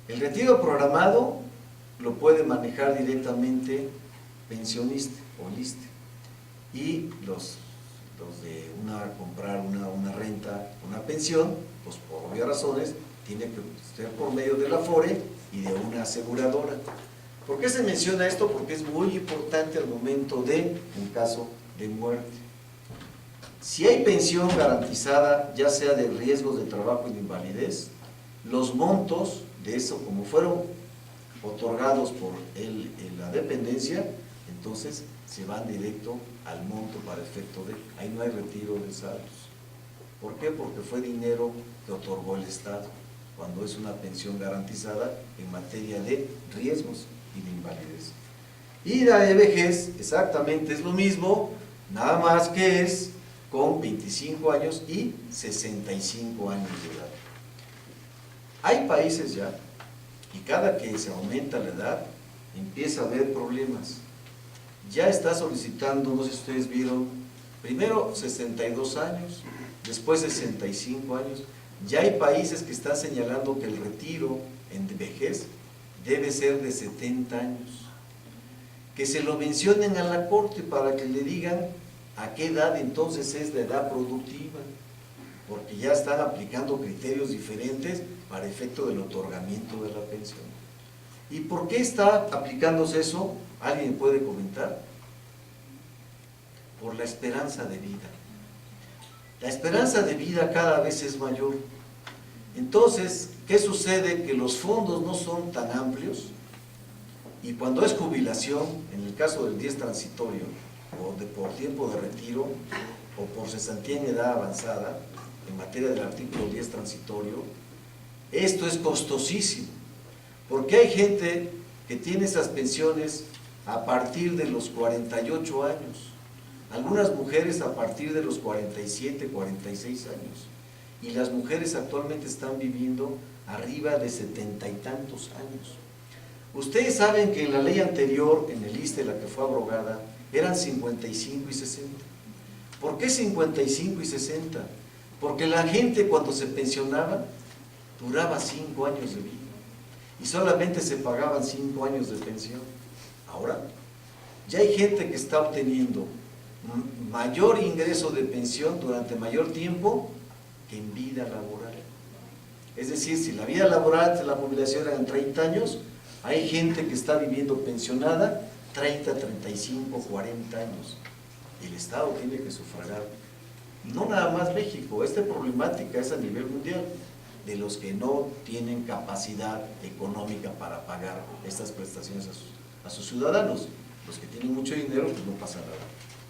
El retiro programado lo puede manejar directamente pensionista o liste, y los de comprar una renta, una pensión, pues por obvias razones tiene que ser por medio de la AFORE y de una aseguradora. ¿Por qué se menciona esto? Porque es muy importante al momento en caso de muerte. Si hay pensión garantizada, ya sea de riesgos de trabajo y de invalidez, los montos de eso, como fueron otorgados por la dependencia, entonces se van directo al monto para efecto de, ahí no hay retiro de saldos. ¿Por qué? Porque fue dinero que otorgó el Estado, cuando es una pensión garantizada en materia de riesgos y de invalidez. Y la de vejez, exactamente es lo mismo, nada más que es con 25 años y 65 años de edad. Hay países ya, y cada que se aumenta la edad, empieza a haber problemas. Ya está solicitando, no sé si ustedes vieron, primero 62 años, después 65 años. Ya hay países que están señalando que el retiro en vejez debe ser de 70 años. Que se lo mencionen a la Corte para que le digan a qué edad entonces es la edad productiva. porque ya están aplicando criterios diferentes para efecto del otorgamiento de la pensión. ¿Y por qué está aplicándose eso? ¿Alguien puede comentar? Por la esperanza de vida. La esperanza de vida cada vez es mayor. Entonces, ¿qué sucede? Que los fondos no son tan amplios y cuando es jubilación, en el caso del 10 transitorio, o por tiempo de retiro, o por cesantía en edad avanzada, en materia del artículo 10 transitorio, esto es costosísimo, porque hay gente que tiene esas pensiones a partir de los 48 años, algunas mujeres a partir de los 47, 46 años, y las mujeres actualmente están viviendo arriba de 70 y tantos años. Ustedes saben que en la ley anterior, en el ISSSTE, la que fue abrogada, eran 55 y 60. ¿Por qué 55 y 60? Porque la gente cuando se pensionaba duraba 5 años de vida y solamente se pagaban 5 años de pensión. Ahora, ya hay gente que está obteniendo mayor ingreso de pensión durante mayor tiempo que en vida laboral. Es decir, si la vida laboral, la jubilación eran 30 años, hay gente que está viviendo pensionada 30, 35, 40 años. El Estado tiene que sufragar. No nada más México, esta problemática es a nivel mundial, de los que no tienen capacidad económica para pagar estas prestaciones a sus ciudadanos. Los que tienen mucho dinero, pues no pasa nada.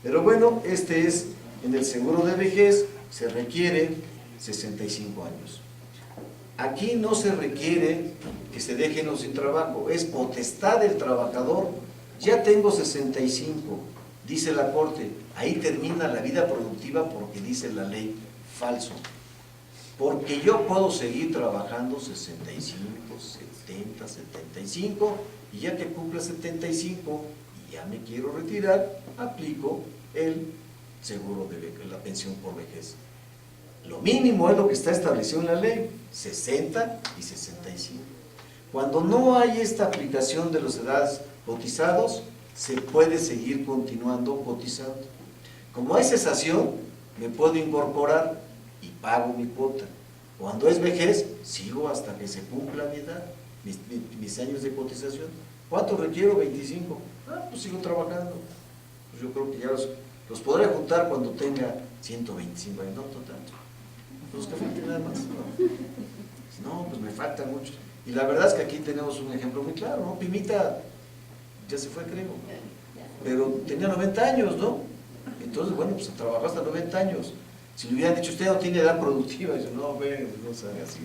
Pero bueno, este es, en el seguro de vejez se requiere 65 años. Aquí no se requiere que se dejen sin trabajo, es potestad del trabajador. Ya tengo 65, dice la Corte, ahí termina la vida productiva porque dice la ley, falso. Porque yo puedo seguir trabajando 65, 70, 75, y ya que cumpla 75 y ya me quiero retirar, aplico el seguro de la pensión por vejez. Lo mínimo es lo que está establecido en la ley, 60 y 65. Cuando no hay esta aplicación de las edades cotizados, se puede seguir continuando cotizando. Como hay cesación, me puedo incorporar y pago mi cuota. Cuando es vejez, sigo hasta que se cumpla mi edad, mis años de cotización. ¿Cuánto requiero? 25. Pues sigo trabajando. Pues yo creo que ya los podré juntar cuando tenga 125 años, no tanto. Los que falten nada más. No, pues me faltan muchos. Y la verdad es que aquí tenemos un ejemplo muy claro, ¿no? Pimita ya se fue, creo, pero tenía 90 años, ¿no? Entonces, bueno, pues trabajó hasta 90 años. Si le hubieran dicho, usted no tiene edad productiva, dice, no, bueno, no sabe así.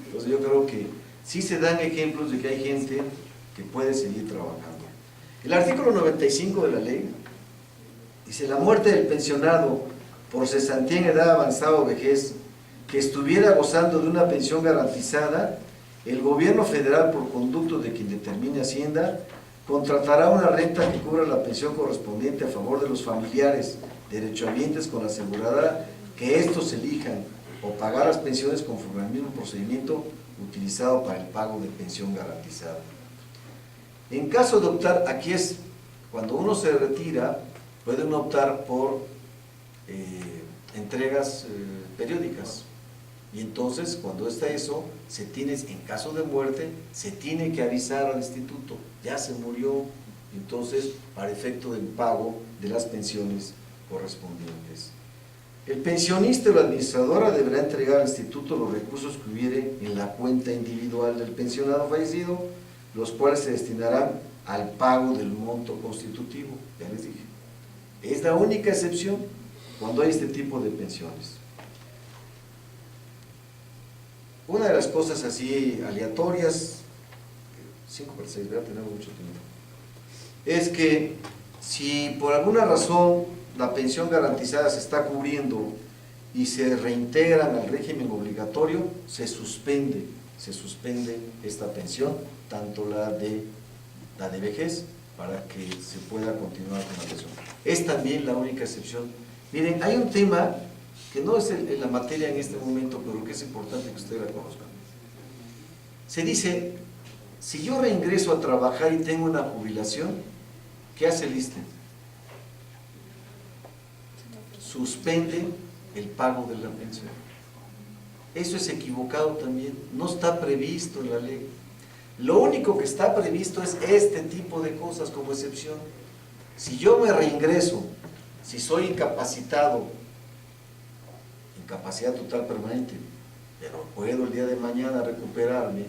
Entonces yo creo que sí se dan ejemplos de que hay gente que puede seguir trabajando. El artículo 95 de la ley dice, la muerte del pensionado por cesantía en edad avanzada o vejez que estuviera gozando de una pensión garantizada, el gobierno federal, por conducto de quien determine Hacienda, contratará una renta que cubra la pensión correspondiente a favor de los familiares derechohabientes con la aseguradora que estos elijan o pagar las pensiones conforme al mismo procedimiento utilizado para el pago de pensión garantizada. En caso de optar, aquí es, cuando uno se retira, puede uno optar por entregas periódicas. Y entonces, cuando está eso, en caso de muerte, se tiene que avisar al instituto, ya se murió, entonces, para efecto del pago de las pensiones correspondientes. El pensionista o la administradora deberá entregar al instituto los recursos que hubiere en la cuenta individual del pensionado fallecido, los cuales se destinarán al pago del monto constitutivo, ya les dije. Es la única excepción cuando hay este tipo de pensiones. Una de las cosas así aleatorias, 5 para 6, voy a tener mucho tiempo, es que si por alguna razón la pensión garantizada se está cubriendo y se reintegran al régimen obligatorio, se suspende esta pensión, tanto la de vejez, para que se pueda continuar con la pensión. Es también la única excepción. Miren, hay un tema que no es la materia en este momento, pero que es importante que ustedes la conozcan. Se dice, si yo reingreso a trabajar y tengo una jubilación, ¿qué hace el ISSSTE? Suspende el pago de la pensión. Eso es equivocado también, no está previsto en la ley. Lo único que está previsto es este tipo de cosas como excepción. Si yo me reingreso, si soy incapacitado, incapacidad total permanente, pero puedo el día de mañana recuperarme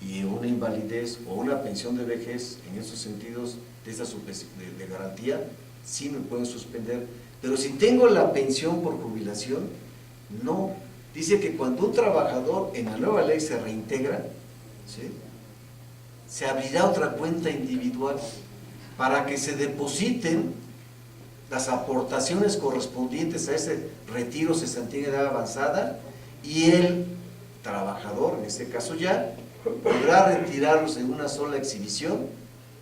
y una invalidez o una pensión de vejez, en esos sentidos de, de garantía, sí me pueden suspender. Pero si tengo la pensión por jubilación, no. Dice que cuando un trabajador en la nueva ley se reintegra, ¿sí?, se abrirá otra cuenta individual para que se depositen las aportaciones correspondientes a ese retiro cesantía en edad avanzada, y el trabajador, en este caso ya, podrá retirarlos en una sola exhibición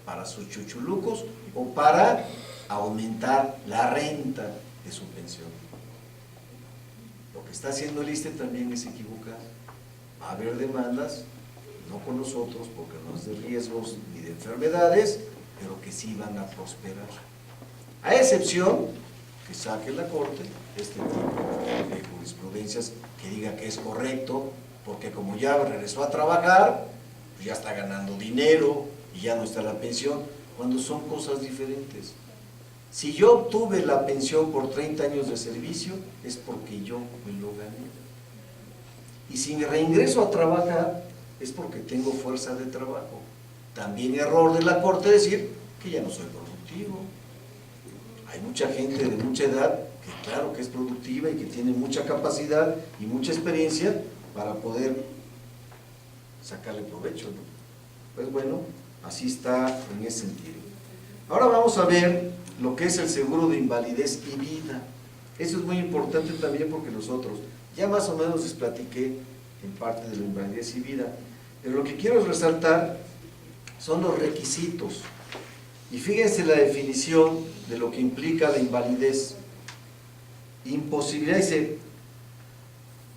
para sus chuchulucos o para aumentar la renta de su pensión. Lo que está haciendo el ISSSTE también es equivocar. Va a haber demandas, no con nosotros, porque no es de riesgos ni de enfermedades, pero que sí van a prosperar. A excepción que saque la Corte este tipo de jurisprudencias que diga que es correcto, porque como ya regresó a trabajar, pues ya está ganando dinero y ya no está la pensión, cuando son cosas diferentes. Si yo obtuve la pensión por 30 años de servicio, es porque yo me lo gané. Y si me reingreso a trabajar, es porque tengo fuerza de trabajo. También error de la Corte decir que ya no soy productivo. Hay mucha gente de mucha edad que claro que es productiva y que tiene mucha capacidad y mucha experiencia para poder sacarle provecho, ¿no? Pues bueno, así está en ese sentido. Ahora vamos a ver lo que es el seguro de invalidez y vida. Eso es muy importante también porque nosotros, ya más o menos les platiqué en parte de la invalidez y vida, pero lo que quiero resaltar son los requisitos. Y fíjense la definición de lo que implica la invalidez. Imposibilidad, dice,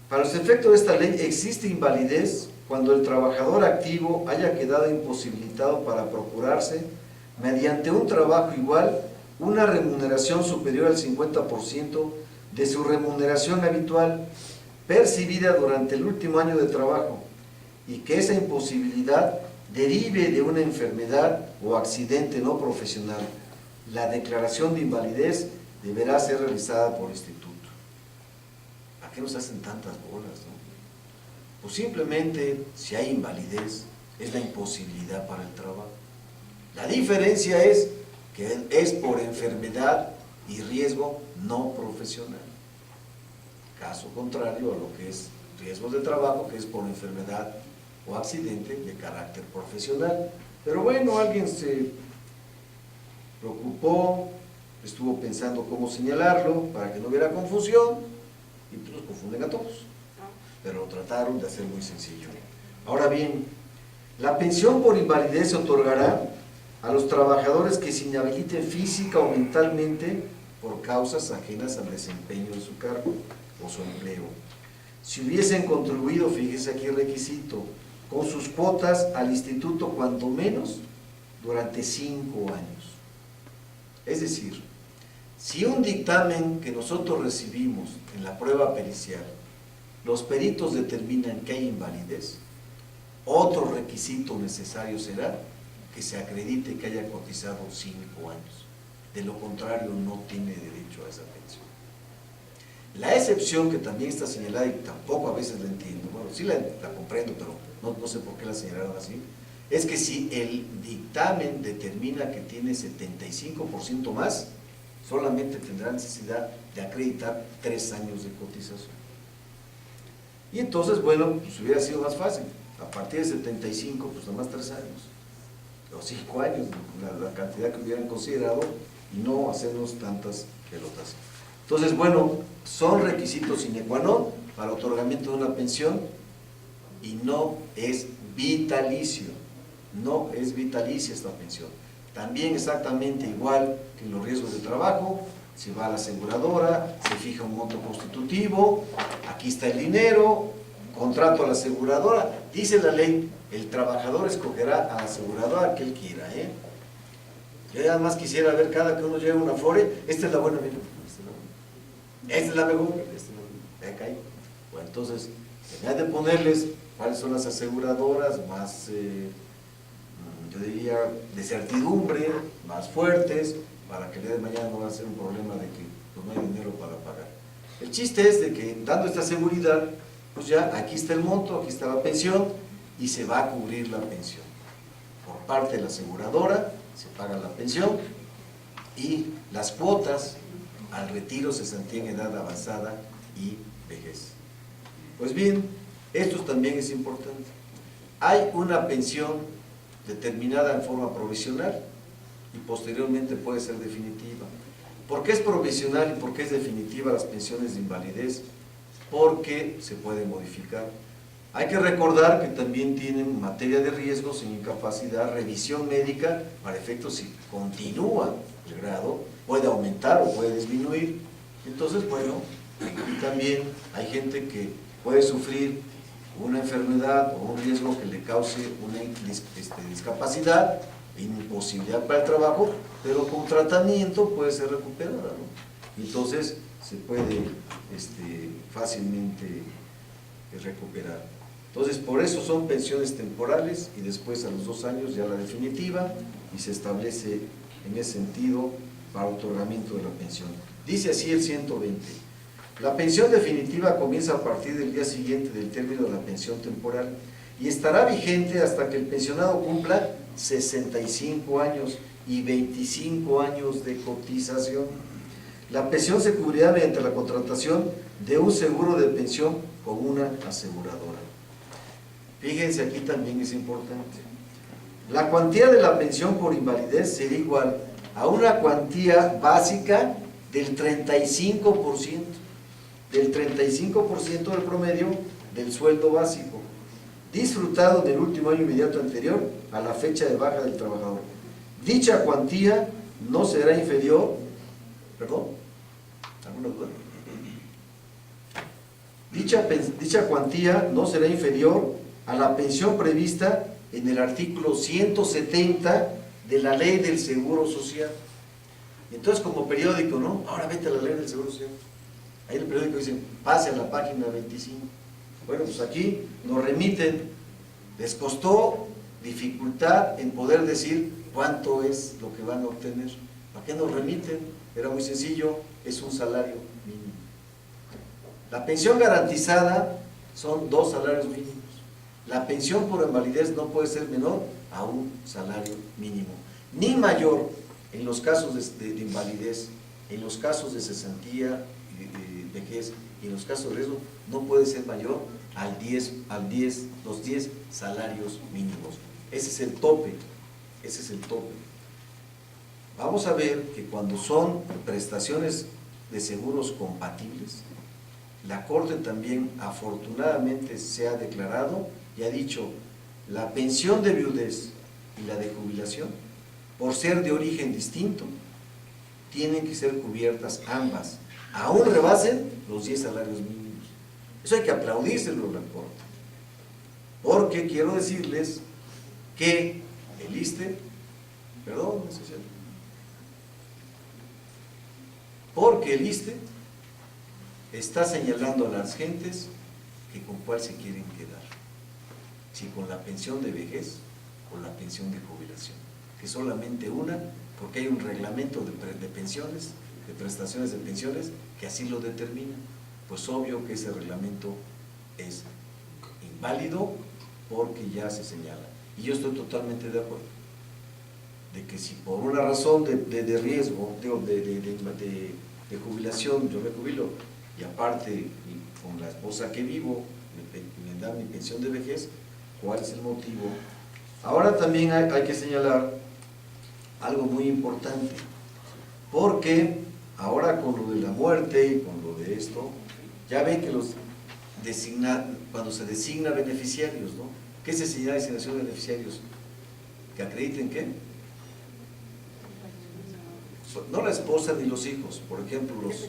para los efectos de esta ley existe invalidez cuando el trabajador activo haya quedado imposibilitado para procurarse, mediante un trabajo igual, una remuneración superior al 50% de su remuneración habitual percibida durante el último año de trabajo, y que esa imposibilidad derive de una enfermedad o accidente no profesional. La declaración de invalidez deberá ser realizada por instituto. ¿A qué nos hacen tantas bolas, no? Pues simplemente, si hay invalidez, es la imposibilidad para el trabajo. La diferencia es que es por enfermedad y riesgo no profesional. Caso contrario a lo que es riesgos de trabajo, que es por enfermedad o accidente de carácter profesional. Pero bueno, alguien se preocupó, estuvo pensando cómo señalarlo para que no hubiera confusión, y pues nos confunden a todos, pero trataron de hacer muy sencillo. Ahora bien, la pensión por invalidez se otorgará a los trabajadores que se inhabiliten física o mentalmente por causas ajenas al desempeño de su cargo o su empleo. Si hubiesen contribuido, fíjese aquí el requisito, con sus cuotas al instituto cuanto menos durante 5 años. Es decir, si un dictamen que nosotros recibimos en la prueba pericial, los peritos determinan que hay invalidez, otro requisito necesario será que se acredite que haya cotizado 5 años. De lo contrario, no tiene derecho a esa pensión. La excepción que también está señalada, y tampoco a veces la entiendo, bueno, sí la comprendo, pero no sé por qué la señalaron así, es que si el dictamen determina que tiene 75% más, solamente tendrá necesidad de acreditar 3 años de cotización. Y entonces, bueno, pues hubiera sido más fácil, a partir de 75, pues nomás 3 años, o 5 años, la cantidad que hubieran considerado, y no hacernos tantas pelotas. Entonces, bueno, son requisitos sine qua non para otorgamiento de una pensión, y no es vitalicio, no es vitalicia esta pensión. También exactamente igual que en los riesgos de trabajo, se va a la aseguradora, se fija un monto constitutivo, aquí está el dinero, contrato a la aseguradora, dice la ley, el trabajador escogerá a la aseguradora que él quiera, Yo además quisiera ver cada que uno lleve una flore, esta es la buena, mira, esta es la mejor, ya caí. Bueno, entonces, en vez de ponerles cuáles son las aseguradoras más, yo diría, de certidumbre, más fuertes, para que el día de mañana no va a ser un problema de que pues, no hay dinero para pagar. El chiste es de que, dando esta seguridad, pues ya aquí está el monto, aquí está la pensión, y se va a cubrir la pensión. Por parte de la aseguradora, se paga la pensión, y las cuotas al retiro, cesantía en edad avanzada y vejez. Pues bien, esto también es importante. Hay una pensión determinada en forma provisional y posteriormente puede ser definitiva. ¿Por qué es provisional y por qué es definitiva las pensiones de invalidez? Porque se puede modificar. Hay que recordar que también tienen materia de riesgos en incapacidad, revisión médica, para efectos si continúa el grado, puede aumentar o puede disminuir. Entonces, bueno, y también hay gente que puede sufrir una enfermedad o un riesgo que le cause una discapacidad, imposibilidad para el trabajo, pero con tratamiento puede ser recuperada, ¿no? Entonces, se puede fácilmente recuperar. Entonces, por eso son pensiones temporales y después a los 2 años ya la definitiva y se establece en ese sentido para otorgamiento de la pensión. Dice así el 120. La pensión definitiva comienza a partir del día siguiente del término de la pensión temporal y estará vigente hasta que el pensionado cumpla 65 años y 25 años de cotización. La pensión se cubrirá mediante la contratación de un seguro de pensión con una aseguradora. Fíjense, aquí también es importante. La cuantía de la pensión por invalidez será igual a una cuantía básica del 35%, del 35% del promedio del sueldo básico, disfrutado en el último año inmediato anterior a la fecha de baja del trabajador. Dicha cuantía no será inferior, ¿perdón? ¿Alguna duda? Dicha cuantía no será inferior a la pensión prevista en el artículo 170 de la Ley del Seguro Social. Entonces, como periódico, ¿no? Ahora vete a la Ley del Seguro Social. Ahí en el periódico dicen, pase a la página 25. Bueno, pues aquí nos remiten, les costó dificultad en poder decir cuánto es lo que van a obtener. ¿Para qué nos remiten? Era muy sencillo, es un salario mínimo. La pensión garantizada son 2 salarios mínimos. La pensión por invalidez no puede ser menor a un salario mínimo, ni mayor en los casos de invalidez, en los casos de cesantía, vejez y en los casos de riesgo no puede ser mayor los 10 salarios mínimos. Ese es el tope, ese es el tope. Vamos a ver que cuando son prestaciones de seguros compatibles, la Corte también afortunadamente se ha declarado y ha dicho, la pensión de viudez y la de jubilación, por ser de origen distinto, tienen que ser cubiertas ambas, aún rebasen los 10 salarios mínimos. Eso hay que aplaudírselo a la Corte, porque quiero decirles que el ISSSTE, perdón, porque el ISSSTE está señalando a las gentes que con cuál se quieren quedar, si con la pensión de vejez o la pensión de jubilación, que solamente una, porque hay un reglamento de pensiones, de prestaciones de pensiones, que así lo determina. Pues obvio que ese reglamento es inválido porque ya se señala. Y yo estoy totalmente de acuerdo, de que si por una razón de riesgo, de jubilación, yo me jubilo, y aparte con la esposa que vivo, me dan mi pensión de vejez, ¿cuál es el motivo? Ahora también hay que señalar algo muy importante, porque ahora con lo de la muerte y con lo de esto, ya ven que cuando se designa beneficiarios, ¿no? ¿Qué se señala designación de beneficiarios? ¿Que acrediten qué? No la esposa ni los hijos, por ejemplo, los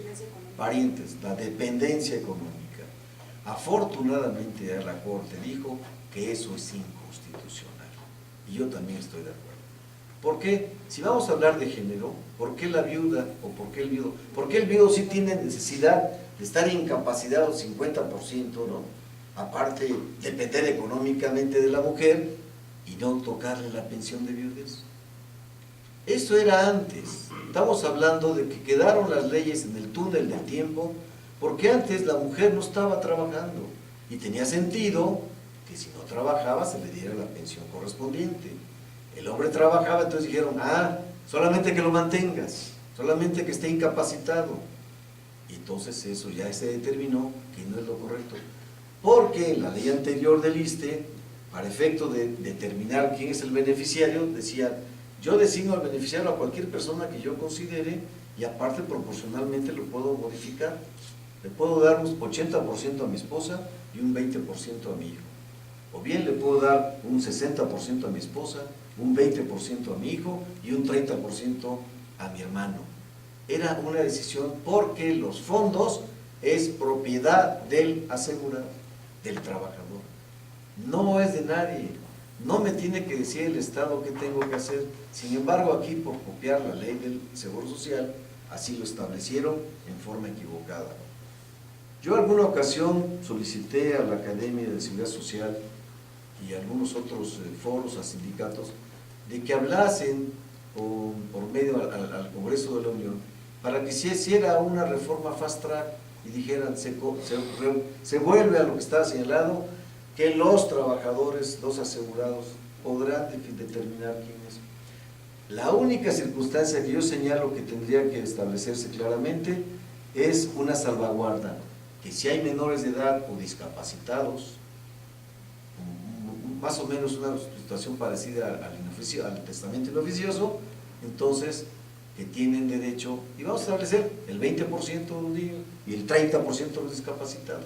parientes, la dependencia económica. Afortunadamente ya la Corte dijo que eso es inconstitucional, y yo también estoy de acuerdo. ¿Por qué? Si vamos a hablar de género, ¿por qué la viuda o por qué el viudo? ¿Por qué el viudo sí tiene necesidad de estar incapacitado 50%, ¿no? Aparte, depender económicamente de la mujer y no tocarle la pensión de viudez. Eso era antes. Estamos hablando de que quedaron las leyes en el túnel del tiempo, porque antes la mujer no estaba trabajando y tenía sentido que si no trabajaba se le diera la pensión correspondiente. El hombre trabajaba, entonces dijeron, solamente que lo mantengas, solamente que esté incapacitado. Y entonces eso ya se determinó que no es lo correcto. Porque en la ley anterior del ISSSTE, para efecto de determinar quién es el beneficiario, decía, yo designo al beneficiario a cualquier persona que yo considere y aparte proporcionalmente lo puedo modificar. Le puedo dar un 80% a mi esposa y un 20% a mi hijo. O bien le puedo dar un 60% a mi esposa, un 20% a mi hijo y un 30% a mi hermano. Era una decisión porque los fondos es propiedad del asegurado, del trabajador. No es de nadie. No me tiene que decir el Estado qué tengo que hacer. Sin embargo, aquí por copiar la ley del Seguro Social, así lo establecieron en forma equivocada. Yo en alguna ocasión solicité a la Academia de Seguridad Social y a algunos otros foros, a sindicatos, de que hablasen por medio al Congreso de la Unión para que se hiciera una reforma fast track y dijeran, se vuelve a lo que estaba señalado, que los trabajadores, los asegurados, podrán determinar quién es. La única circunstancia que yo señalo que tendría que establecerse claramente es una salvaguarda, que si hay menores de edad o discapacitados, más o menos una situación parecida al testamento inoficioso, entonces que tienen derecho, y vamos a establecer el 20% de los niños y el 30% de los discapacitados.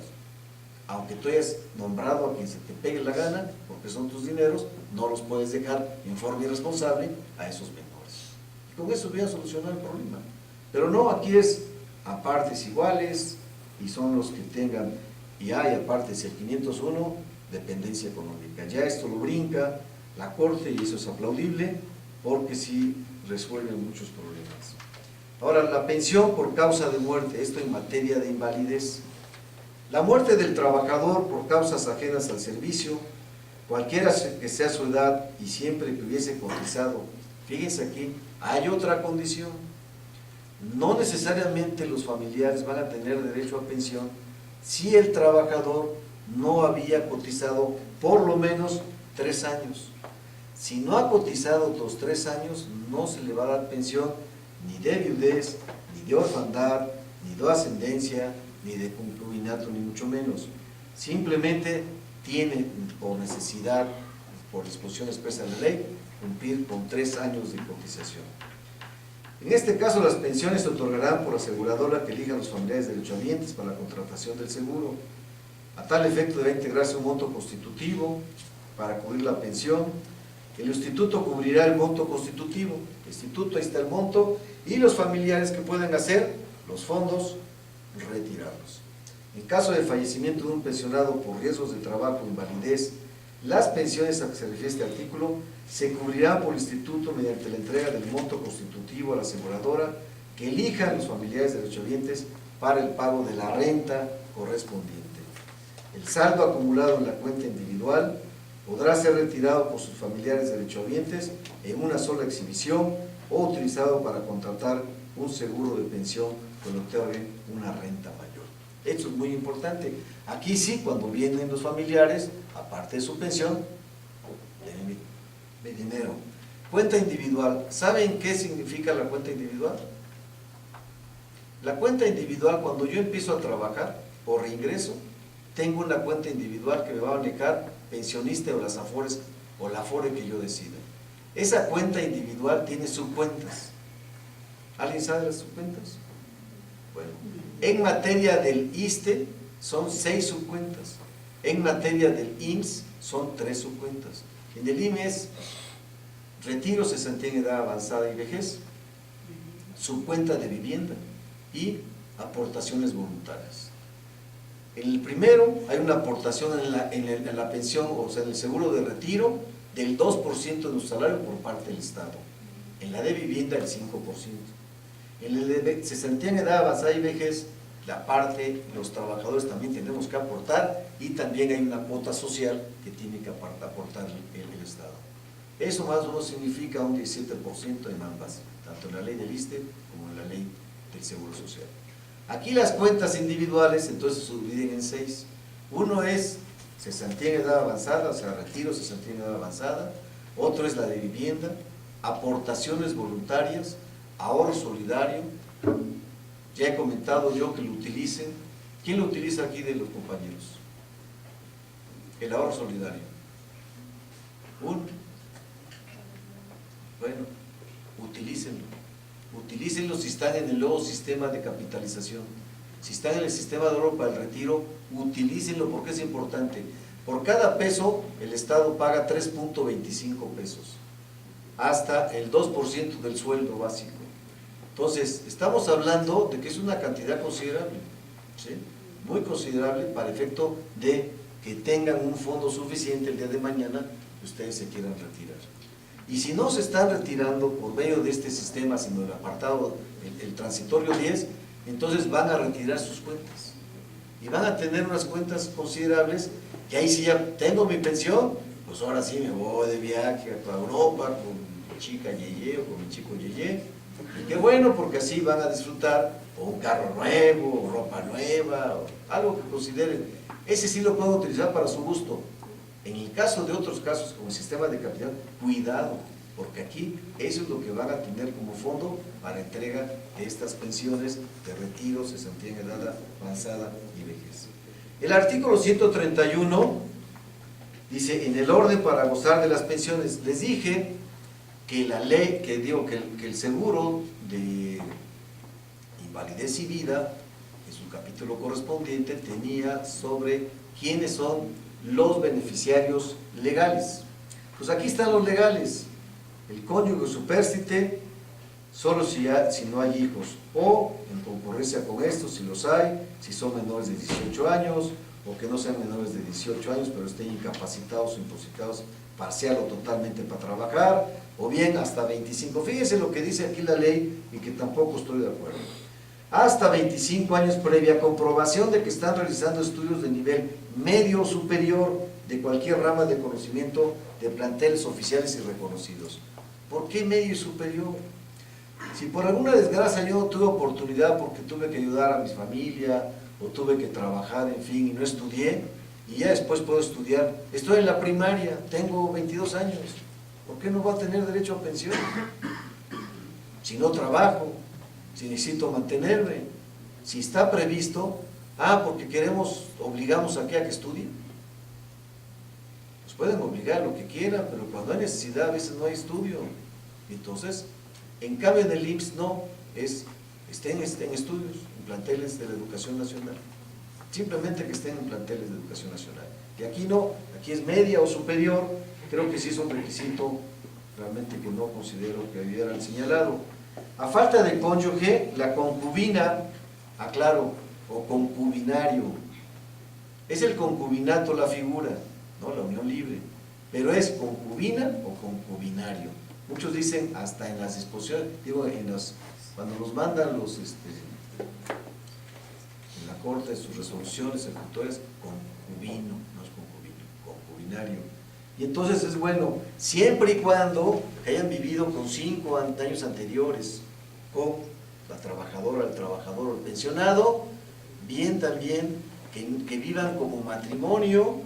Aunque tú hayas nombrado a quien se te pegue la gana, porque son tus dineros, no los puedes dejar en forma irresponsable a esos menores. Y con eso voy a solucionar el problema. Pero no, aquí es a partes iguales, y son los que tengan, y hay aparte el 501, dependencia económica. Ya esto lo brinca la Corte y eso es aplaudible, porque sí resuelve muchos problemas. Ahora, la pensión por causa de muerte, esto en materia de invalidez. La muerte del trabajador por causas ajenas al servicio, cualquiera que sea su edad y siempre que hubiese cotizado, fíjense aquí, hay otra condición. No necesariamente los familiares van a tener derecho a pensión si el trabajador no había cotizado por lo menos 3 años. Si no ha cotizado los 3 años, no se le va a dar pensión ni de viudez, ni de orfandad, ni de ascendencia, ni de concubinato, ni mucho menos. Simplemente tiene por necesidad, por disposición expresa de la ley, cumplir con 3 años de cotización. En este caso, las pensiones se otorgarán por aseguradora que elijan los familiares derechohabientes para la contratación del seguro. A tal efecto debe integrarse un monto constitutivo para cubrir la pensión. El instituto cubrirá el monto constitutivo. El instituto, ahí está el monto, y los familiares que pueden hacer los fondos, retirarlos. En caso de fallecimiento de un pensionado por riesgos de trabajo o invalidez, las pensiones a que se refiere este artículo se cubrirán por el instituto mediante la entrega del monto constitutivo a la aseguradora que elijan los familiares derechohabientes para el pago de la renta correspondiente. El saldo acumulado en la cuenta individual podrá ser retirado por sus familiares derechohabientes en una sola exhibición o utilizado para contratar un seguro de pensión que le otorgue una renta mayor. Esto es muy importante. Aquí sí, cuando vienen los familiares, aparte de su pensión, de dinero. Cuenta individual. ¿Saben qué significa la cuenta individual? La cuenta individual, cuando yo empiezo a trabajar por reingreso, tengo una cuenta individual que me va a manejar pensionista o las afores o la afore que yo decida. Esa cuenta individual tiene subcuentas. ¿Alguien sabe las subcuentas? Bueno, en materia del ISSSTE son 6 subcuentas. En materia del IMSS son 3 subcuentas. En el IMSS, retiro, cesantía en edad avanzada y vejez, subcuenta de vivienda y aportaciones voluntarias. En el primero hay una aportación en la pensión, o sea, en el seguro de retiro, del 2% de nuestro salario por parte del Estado. En la de vivienda, el 5%. En el de cesantía en edad avanzada y vejez, la parte, los trabajadores también tenemos que aportar, y también hay una cuota social que tiene que aportar el Estado. Eso más o menos significa un 17% en ambas, tanto en la ley del ISSSTE como en la ley del Seguro Social. Aquí las cuentas individuales entonces se dividen en 6. Uno es cesantía en edad avanzada, o sea, retiro, cesantía en edad avanzada. Otro es la de vivienda, aportaciones voluntarias, ahorro solidario. Ya he comentado yo que lo utilicen. ¿Quién lo utiliza aquí de los compañeros? El ahorro solidario. Bueno, utilícenlo si están en el nuevo sistema de capitalización. Si están en el sistema de ahorro para el retiro, utilícenlo porque es importante. Por cada peso, el Estado paga 3.25 pesos, hasta el 2% del sueldo básico. Entonces, estamos hablando de que es una cantidad considerable, ¿sí? Muy considerable para efecto de que tengan un fondo suficiente el día de mañana que ustedes se quieran retirar. Y si no se están retirando por medio de este sistema, sino el apartado, el transitorio 10, entonces van a retirar sus cuentas. Y van a tener unas cuentas considerables, que ahí sí ya tengo mi pensión, pues ahora sí me voy de viaje a Europa con mi chica Yeye o con mi chico Yeye. Y qué bueno, porque así van a disfrutar o un carro nuevo, o ropa nueva, o algo que consideren. Ese sí lo pueden utilizar para su gusto. En el caso de otros casos, como el sistema de capital, cuidado, porque aquí eso es lo que van a tener como fondo para entrega de estas pensiones de retiro, cesantía en edad avanzada y vejez. El artículo 131 dice, en el orden para gozar de las pensiones, les dije que la ley, que el seguro de invalidez y vida, en su capítulo correspondiente, tenía sobre quiénes son los beneficiarios legales. Pues aquí están los legales: el cónyuge supérstite, solo si no hay hijos, o en concurrencia con estos, si los hay, si son menores de 18 años, o que no sean menores de 18 años, pero estén incapacitados o imposibilitados parcial o totalmente para trabajar, o bien hasta 25. Fíjense lo que dice aquí la ley, y que tampoco estoy de acuerdo. Hasta 25 años previa comprobación de que están realizando estudios de nivel medio o superior de cualquier rama de conocimiento de planteles oficiales y reconocidos. ¿Por qué medio y superior? Si por alguna desgracia yo no tuve oportunidad porque tuve que ayudar a mi familia o tuve que trabajar, en fin, y no estudié, y ya después puedo estudiar, estoy en la primaria, tengo 22 años, ¿por qué no voy a tener derecho a pensión? Si no trabajo, si necesito mantenerme, si está previsto, porque obligamos a que estudien. Nos pueden obligar lo que quieran, pero cuando hay necesidad a veces no hay estudio. Entonces, en cambio en el IMSS no, estén en estudios, en planteles de la educación nacional. Simplemente que estén en planteles de educación nacional. Y aquí no, aquí es media o superior. Creo que sí es un requisito realmente que no considero que hubieran señalado. A falta de cónyuge, la concubina, aclaro, o concubinario, es el concubinato la figura, ¿no? La unión libre, pero es concubina o concubinario. Muchos dicen hasta en las disposiciones, cuando nos mandan en la corte sus resoluciones ejecutorias, concubino, no es concubino, concubinario. Y entonces es bueno, siempre y cuando hayan vivido con 5 años anteriores con la trabajadora, el trabajador o el pensionado, bien también que vivan como matrimonio,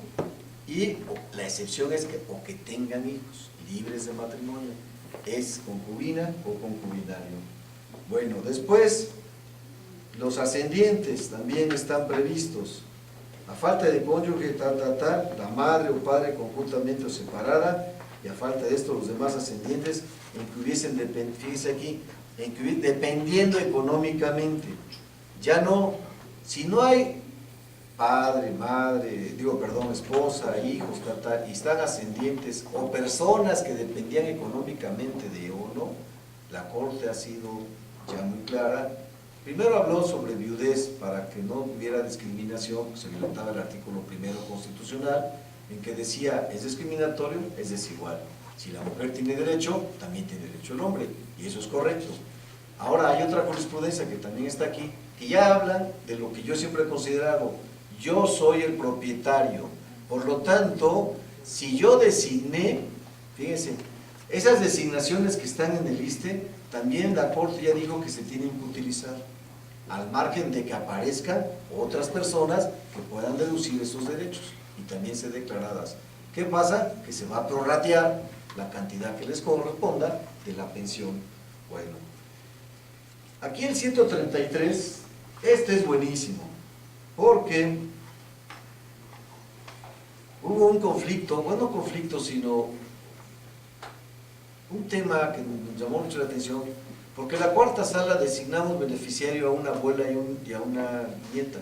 y la excepción es que tengan hijos libres de matrimonio, es concubina o concubinario. Bueno, después los ascendientes también están previstos. A falta de cónyuge, la madre o padre conjuntamente o separada, y a falta de esto los demás ascendientes en que hubiesen, fíjense aquí, dependiendo económicamente. Ya no, si no hay padre, madre, esposa, hijos, y están ascendientes o personas que dependían económicamente de uno, la Corte ha sido ya muy clara. Primero habló sobre viudez para que no hubiera discriminación, se violentaba el artículo 1 constitucional, en que decía, es discriminatorio, es desigual. Si la mujer tiene derecho, también tiene derecho el hombre, y eso es correcto. Ahora hay otra jurisprudencia que también está aquí, que ya hablan de lo que yo siempre he considerado: yo soy el propietario. Por lo tanto, si yo designé, fíjense, esas designaciones que están en el ISSSTE, también la Corte ya dijo que se tienen que utilizar, al margen de que aparezcan otras personas que puedan deducir esos derechos y también ser declaradas. ¿Qué pasa? Que se va a prorratear la cantidad que les corresponda de la pensión. Bueno, aquí el 133, este es buenísimo, porque hubo un conflicto, bueno, no conflicto, sino un tema que nos llamó mucho la atención, porque en la cuarta sala designamos beneficiario a una abuela y a una nieta,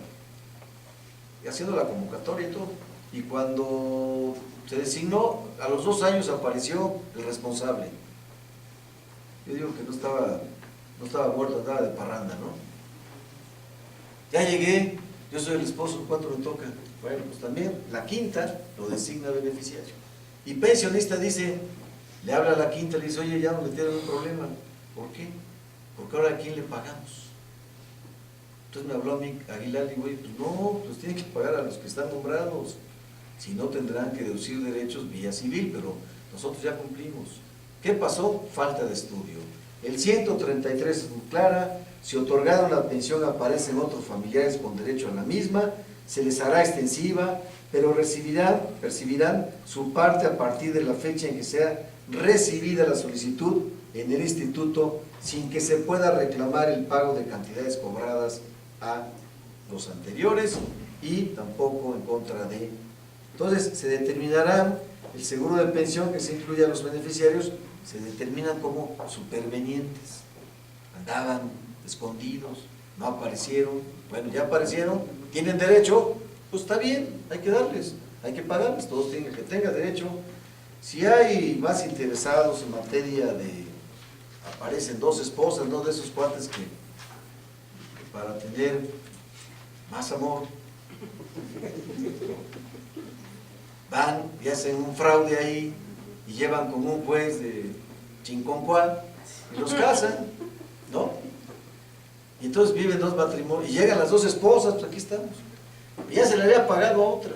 y haciendo la convocatoria y todo, y cuando se designó, a los 2 años apareció el responsable. Yo digo que no estaba muerto, andaba de parranda, ¿no? Ya llegué, yo soy el esposo, ¿cuánto me toca? Bueno, pues también la quinta lo designa beneficiario. Y pensionista dice, le habla a la quinta, le dice, oye, ya no le tienen un problema. ¿Por qué? Porque ahora ¿a quién le pagamos? Entonces me habló a mí Aguilar, y digo, oye, pues no, pues tienen que pagar a los que están nombrados. Si no, tendrán que deducir derechos vía civil, pero nosotros ya cumplimos. ¿Qué pasó? Falta de estudio. El 133 es muy clara: si otorgaron la pensión aparecen otros familiares con derecho a la misma, se les hará extensiva, pero percibirán su parte a partir de la fecha en que sea recibida la solicitud en el instituto, sin que se pueda reclamar el pago de cantidades cobradas a los anteriores y tampoco en contra de. Entonces, se determinará el seguro de pensión que se incluye a los beneficiarios, se determinan como supervenientes. Andaban escondidos, no aparecieron, bueno, ya aparecieron, tienen derecho, pues está bien, hay que darles, hay que pagarles, todos tienen que tengan derecho. Si hay más interesados en materia de, aparecen 2 esposas, ¿no? De esos cuates que para tener más amor van y hacen un fraude ahí y llevan con un juez de Chinconcuá y los casan, ¿no? Y entonces viven 2 matrimonios y llegan las 2 esposas, pues aquí estamos, y ya se le había pagado a otra.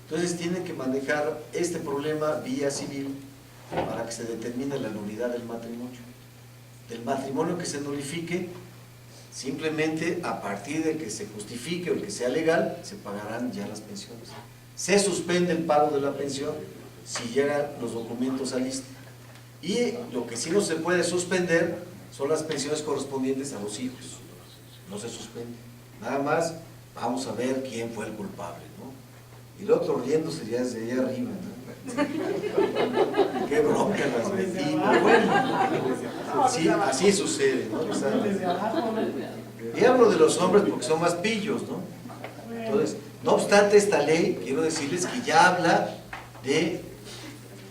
Entonces tienen que manejar este problema vía civil para que se determine la nulidad del matrimonio. Del matrimonio que se nulifique, simplemente a partir de que se justifique o que sea legal, se pagarán ya las pensiones. Se suspende el pago de la pensión si llegan los documentos al ISSSTE. Y lo que sí no se puede suspender son las pensiones correspondientes a los hijos. No se suspende. Nada más vamos a ver quién fue el culpable, ¿no? Y el otro riéndose ya desde allá arriba, ¿no? Qué bronca las metí, pero bueno, sí, así sucede, ¿no? Y hablo de los hombres porque son más pillos, ¿no? Entonces, no obstante, esta ley, quiero decirles que ya habla de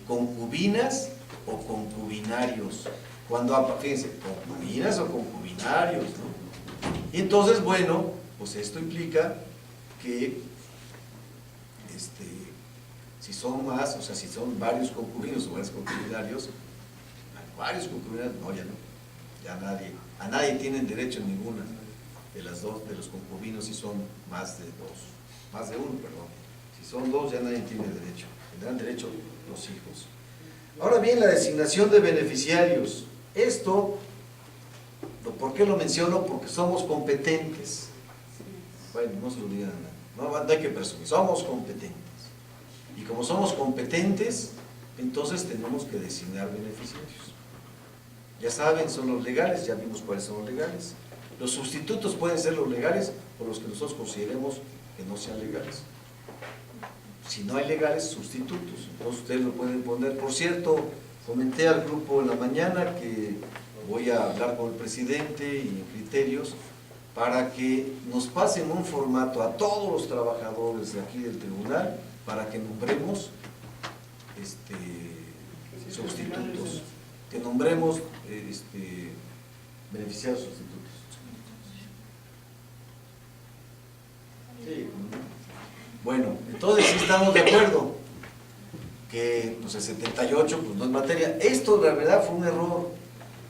concubinas o concubinarios. Cuando, fíjense, concubinas o concubinarios, ¿no? Y entonces, bueno, pues esto implica que si son más, o sea, si son varios concubinos o varios concubinarios, varios concubinarios, no, ya no, ya a nadie tienen derecho en ninguna de las 2, de los concubinos, si son más de 2, más de 1, perdón. Si son 2, ya nadie tiene derecho, tendrán derecho los hijos. Ahora bien, la designación de beneficiarios. Esto, ¿por qué lo menciono? Porque somos competentes. Bueno, no se lo digan, no hay que presumir, somos competentes. Y como somos competentes, entonces tenemos que designar beneficiarios. Ya saben, son los legales, ya vimos cuáles son los legales. Los sustitutos pueden ser los legales o los que nosotros consideremos que no sean legales. Si no hay legales, sustitutos. Entonces ustedes lo pueden poner. Por cierto, comenté al grupo en la mañana que voy a hablar con el presidente y en criterios para que nos pasen un formato a todos los trabajadores de aquí del tribunal para que nombremos sustitutos, que nombremos beneficiarios sustitutos. Sí. Bueno, entonces sí estamos de acuerdo que pues, el 78 pues, no es materia. Esto la verdad fue un error.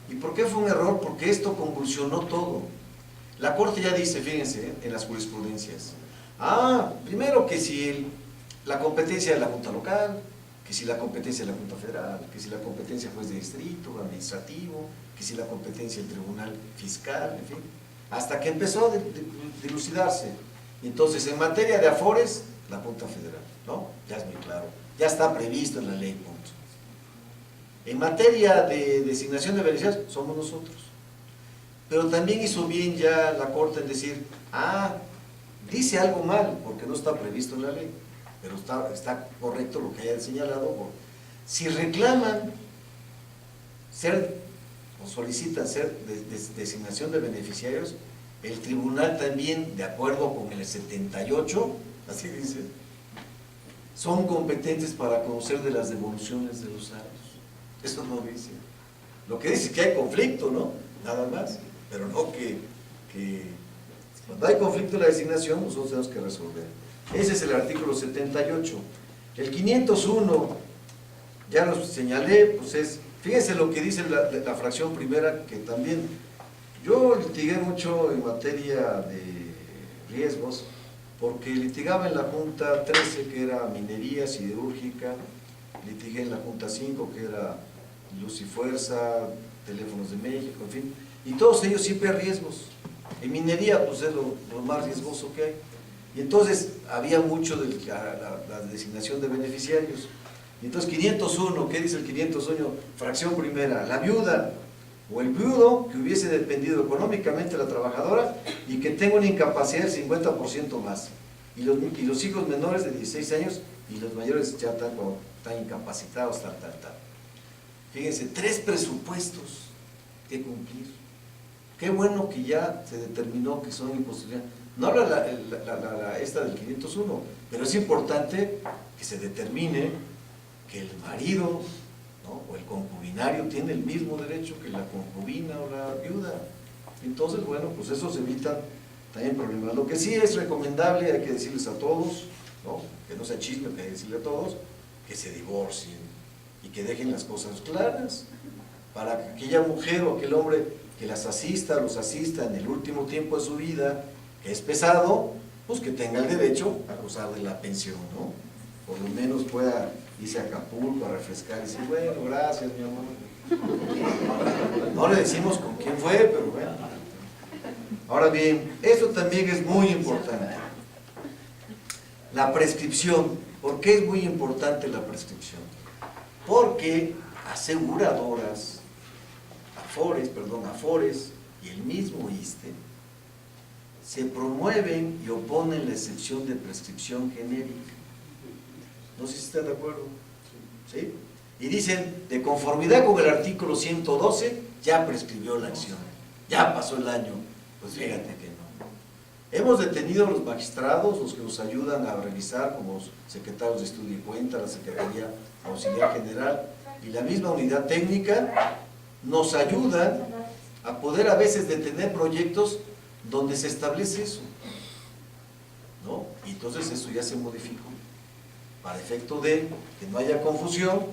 ¿Y por qué fue un error? Porque esto convulsionó todo. La Corte ya dice, fíjense, en las jurisprudencias, primero que si la competencia de la Junta Local, que si la competencia de la Junta Federal, que si la competencia del juez de distrito, administrativo, que si la competencia del Tribunal Fiscal, en fin, hasta que empezó a dilucidarse. Entonces, en materia de afores, la Junta Federal, ¿no? Ya es muy claro, ya está previsto en la ley, punto. En materia de designación de beneficiarios, somos nosotros. Pero también hizo bien ya la Corte en decir, dice algo mal, porque no está previsto en la ley, pero está correcto lo que haya señalado. Si reclaman ser o solicitan ser designación de beneficiarios, el tribunal también, de acuerdo con el 78, así dice, son competentes para conocer de las devoluciones de los salarios. Eso no dice. Lo que dice es que hay conflicto, ¿no? Nada más. Pero no que cuando hay conflicto en la designación, nosotros tenemos que resolver. Ese es el artículo 78. El 501, ya lo señalé, pues es, fíjense lo que dice la fracción primera, que también yo litigué mucho en materia de riesgos, porque litigaba en la Junta 13, que era minería siderúrgica, litigué en la Junta 5, que era luz y fuerza, teléfonos de México, en fin, y todos ellos siempre hay riesgos. En minería, pues es lo más riesgoso que hay. Y entonces había mucho de la designación de beneficiarios. Y entonces 501, ¿qué dice el 501? Fracción primera, la viuda o el viudo que hubiese dependido económicamente de la trabajadora y que tenga una incapacidad del 50% más. Y los hijos menores de 16 años y los mayores ya están incapacitados, tal. Fíjense, 3 presupuestos que cumplir. Qué bueno que ya se determinó que son imposibilidades. No habla esta del 501, pero es importante que se determine que el marido, ¿no?, o el concubinario tiene el mismo derecho que la concubina o la viuda. Entonces, bueno, pues eso se evita también problemas. Lo que sí es recomendable, hay que decirles a todos, ¿no?, que no sea chisme, que hay que decirle a todos, que se divorcien y que dejen las cosas claras, para que aquella mujer o aquel hombre que los asista en el último tiempo de su vida, que es pesado, pues que tenga el derecho a gozar de la pensión, ¿no? Por lo menos pueda irse a Acapulco a refrescar y decir, bueno, gracias, mi amor. No le decimos con quién fue, pero bueno. Ahora bien, esto también es muy importante. La prescripción. ¿Por qué es muy importante la prescripción? Porque aseguradoras, Afores y el mismo ISSSTE se promueven y oponen la excepción de prescripción genérica. No sé si están de acuerdo. ¿Sí? Y dicen, de conformidad con el artículo 112, ya prescribió la acción, ya pasó el año. Pues fíjate que no. Hemos detenido a los magistrados, los que nos ayudan a revisar, como los secretarios de estudio y cuenta, la Secretaría Auxiliar General y la misma unidad técnica, nos ayudan a poder a veces detener proyectos donde se establece eso, ¿no? Y entonces eso ya se modificó para efecto de que no haya confusión,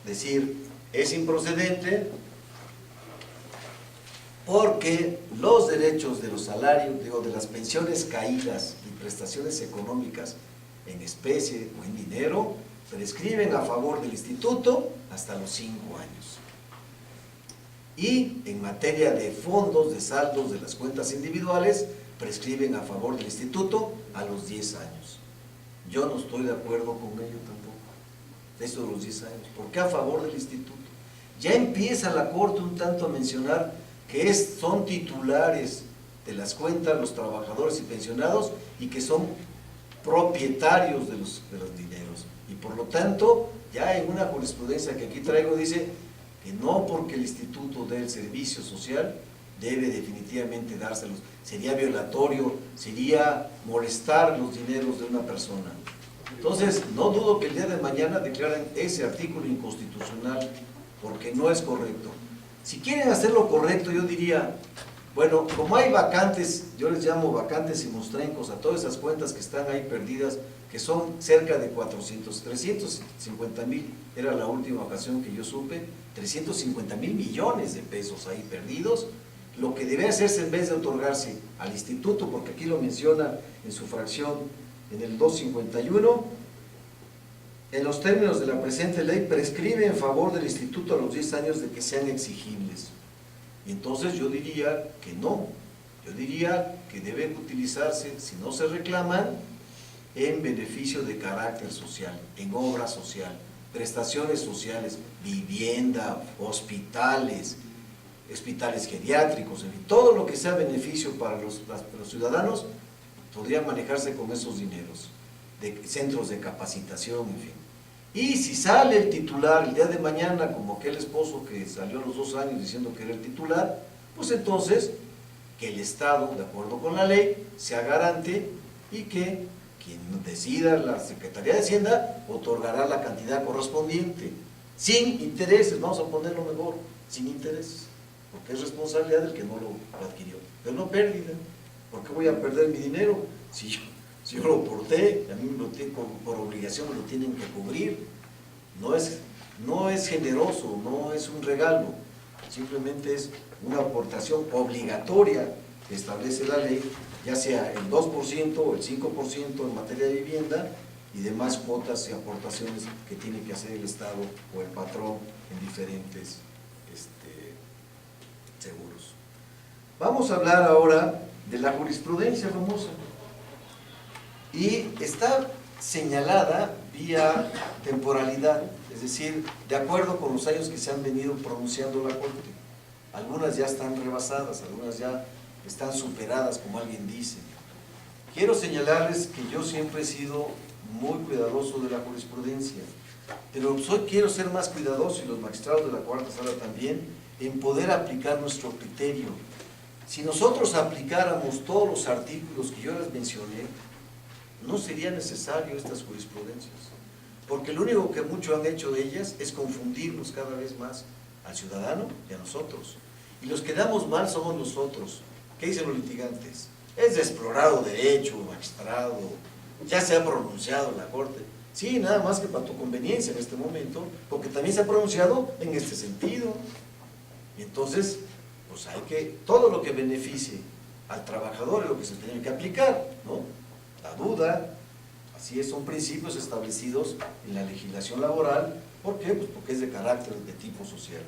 decir, es improcedente porque los derechos de los salarios, de las pensiones caídas y prestaciones económicas en especie o en dinero, prescriben a favor del instituto hasta los 5 años. Y en materia de fondos, de saldos de las cuentas individuales, prescriben a favor del instituto a los 10 años. Yo no estoy de acuerdo con ello tampoco, eso de los 10 años. ¿Por qué a favor del instituto? Ya empieza la Corte un tanto a mencionar que son titulares de las cuentas los trabajadores y pensionados y que son propietarios de los dineros. Y por lo tanto, ya en una jurisprudencia que aquí traigo dice que no porque el instituto dé el servicio social debe definitivamente dárselos. Sería violatorio, sería molestar los dineros de una persona. Entonces, no dudo que el día de mañana declaren ese artículo inconstitucional, porque no es correcto. Si quieren hacerlo correcto, yo diría, bueno, como hay vacantes, yo les llamo vacantes y mostrencos a todas esas cuentas que están ahí perdidas, que son cerca de 350,000, era la última ocasión que yo supe, 350,000 millones de pesos ahí perdidos, lo que debe hacerse en vez de otorgarse al instituto, porque aquí lo menciona en su fracción en el 251, en los términos de la presente ley, prescribe en favor del instituto a los 10 años de que sean exigibles. Y entonces yo diría que no, yo diría que deben utilizarse, si no se reclaman, en beneficio de carácter social, en obra social, prestaciones sociales, vivienda, hospitales geriátricos, en fin, todo lo que sea beneficio para los ciudadanos podría manejarse con esos dineros, de centros de capacitación, en fin. Y si sale el titular el día de mañana, como aquel esposo que salió a los 2 años diciendo que era el titular, pues entonces que el Estado, de acuerdo con la ley, sea garante y que quien decida, la Secretaría de Hacienda, otorgará la cantidad correspondiente, sin intereses, vamos a ponerlo mejor, sin intereses, porque es responsabilidad del que no lo adquirió, pero no pérdida. ¿Por qué voy a perder mi dinero? Si yo lo aporté, a mí por obligación me lo tienen que cubrir. No es generoso, no es un regalo, simplemente es una aportación obligatoria que establece la ley, ya sea el 2% o el 5% en materia de vivienda y demás cuotas y aportaciones que tiene que hacer el Estado o el patrón en diferentes seguros. Vamos a hablar ahora de la jurisprudencia famosa, y está señalada vía temporalidad, es decir, de acuerdo con los años que se han venido pronunciando la Corte. Algunas ya están rebasadas, algunas ya están superadas, como alguien dice. Quiero señalarles que yo siempre he sido muy cuidadoso de la jurisprudencia, pero quiero ser más cuidadoso, y los magistrados de la cuarta sala también, en poder aplicar nuestro criterio. Si nosotros aplicáramos todos los artículos que yo les mencioné, no sería necesario estas jurisprudencias, porque lo único que muchos han hecho de ellas es confundirnos cada vez más al ciudadano y a nosotros, y los que damos mal somos nosotros. ¿Qué dicen los litigantes? Es de explorado derecho, magistrado, ya se ha pronunciado en la Corte. Sí, nada más que para tu conveniencia en este momento, porque también se ha pronunciado en este sentido. Y entonces, pues hay que, todo lo que beneficie al trabajador es lo que se tiene que aplicar, ¿no? La duda, así es, son principios establecidos en la legislación laboral. ¿Por qué? Pues porque es de carácter de tipo social.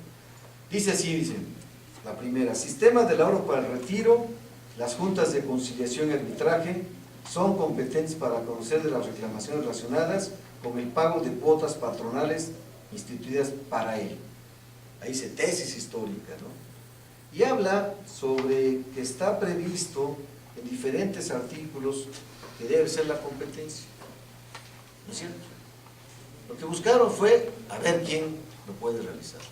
Dice así, dicen, la primera, sistemas del ahorro para el retiro, las juntas de conciliación y arbitraje son competentes para conocer de las reclamaciones relacionadas con el pago de cuotas patronales instituidas para él. Ahí dice tesis histórica, ¿no? Y habla sobre que está previsto en diferentes artículos que debe ser la competencia. ¿No es cierto? Lo que buscaron fue a ver quién lo puede realizar.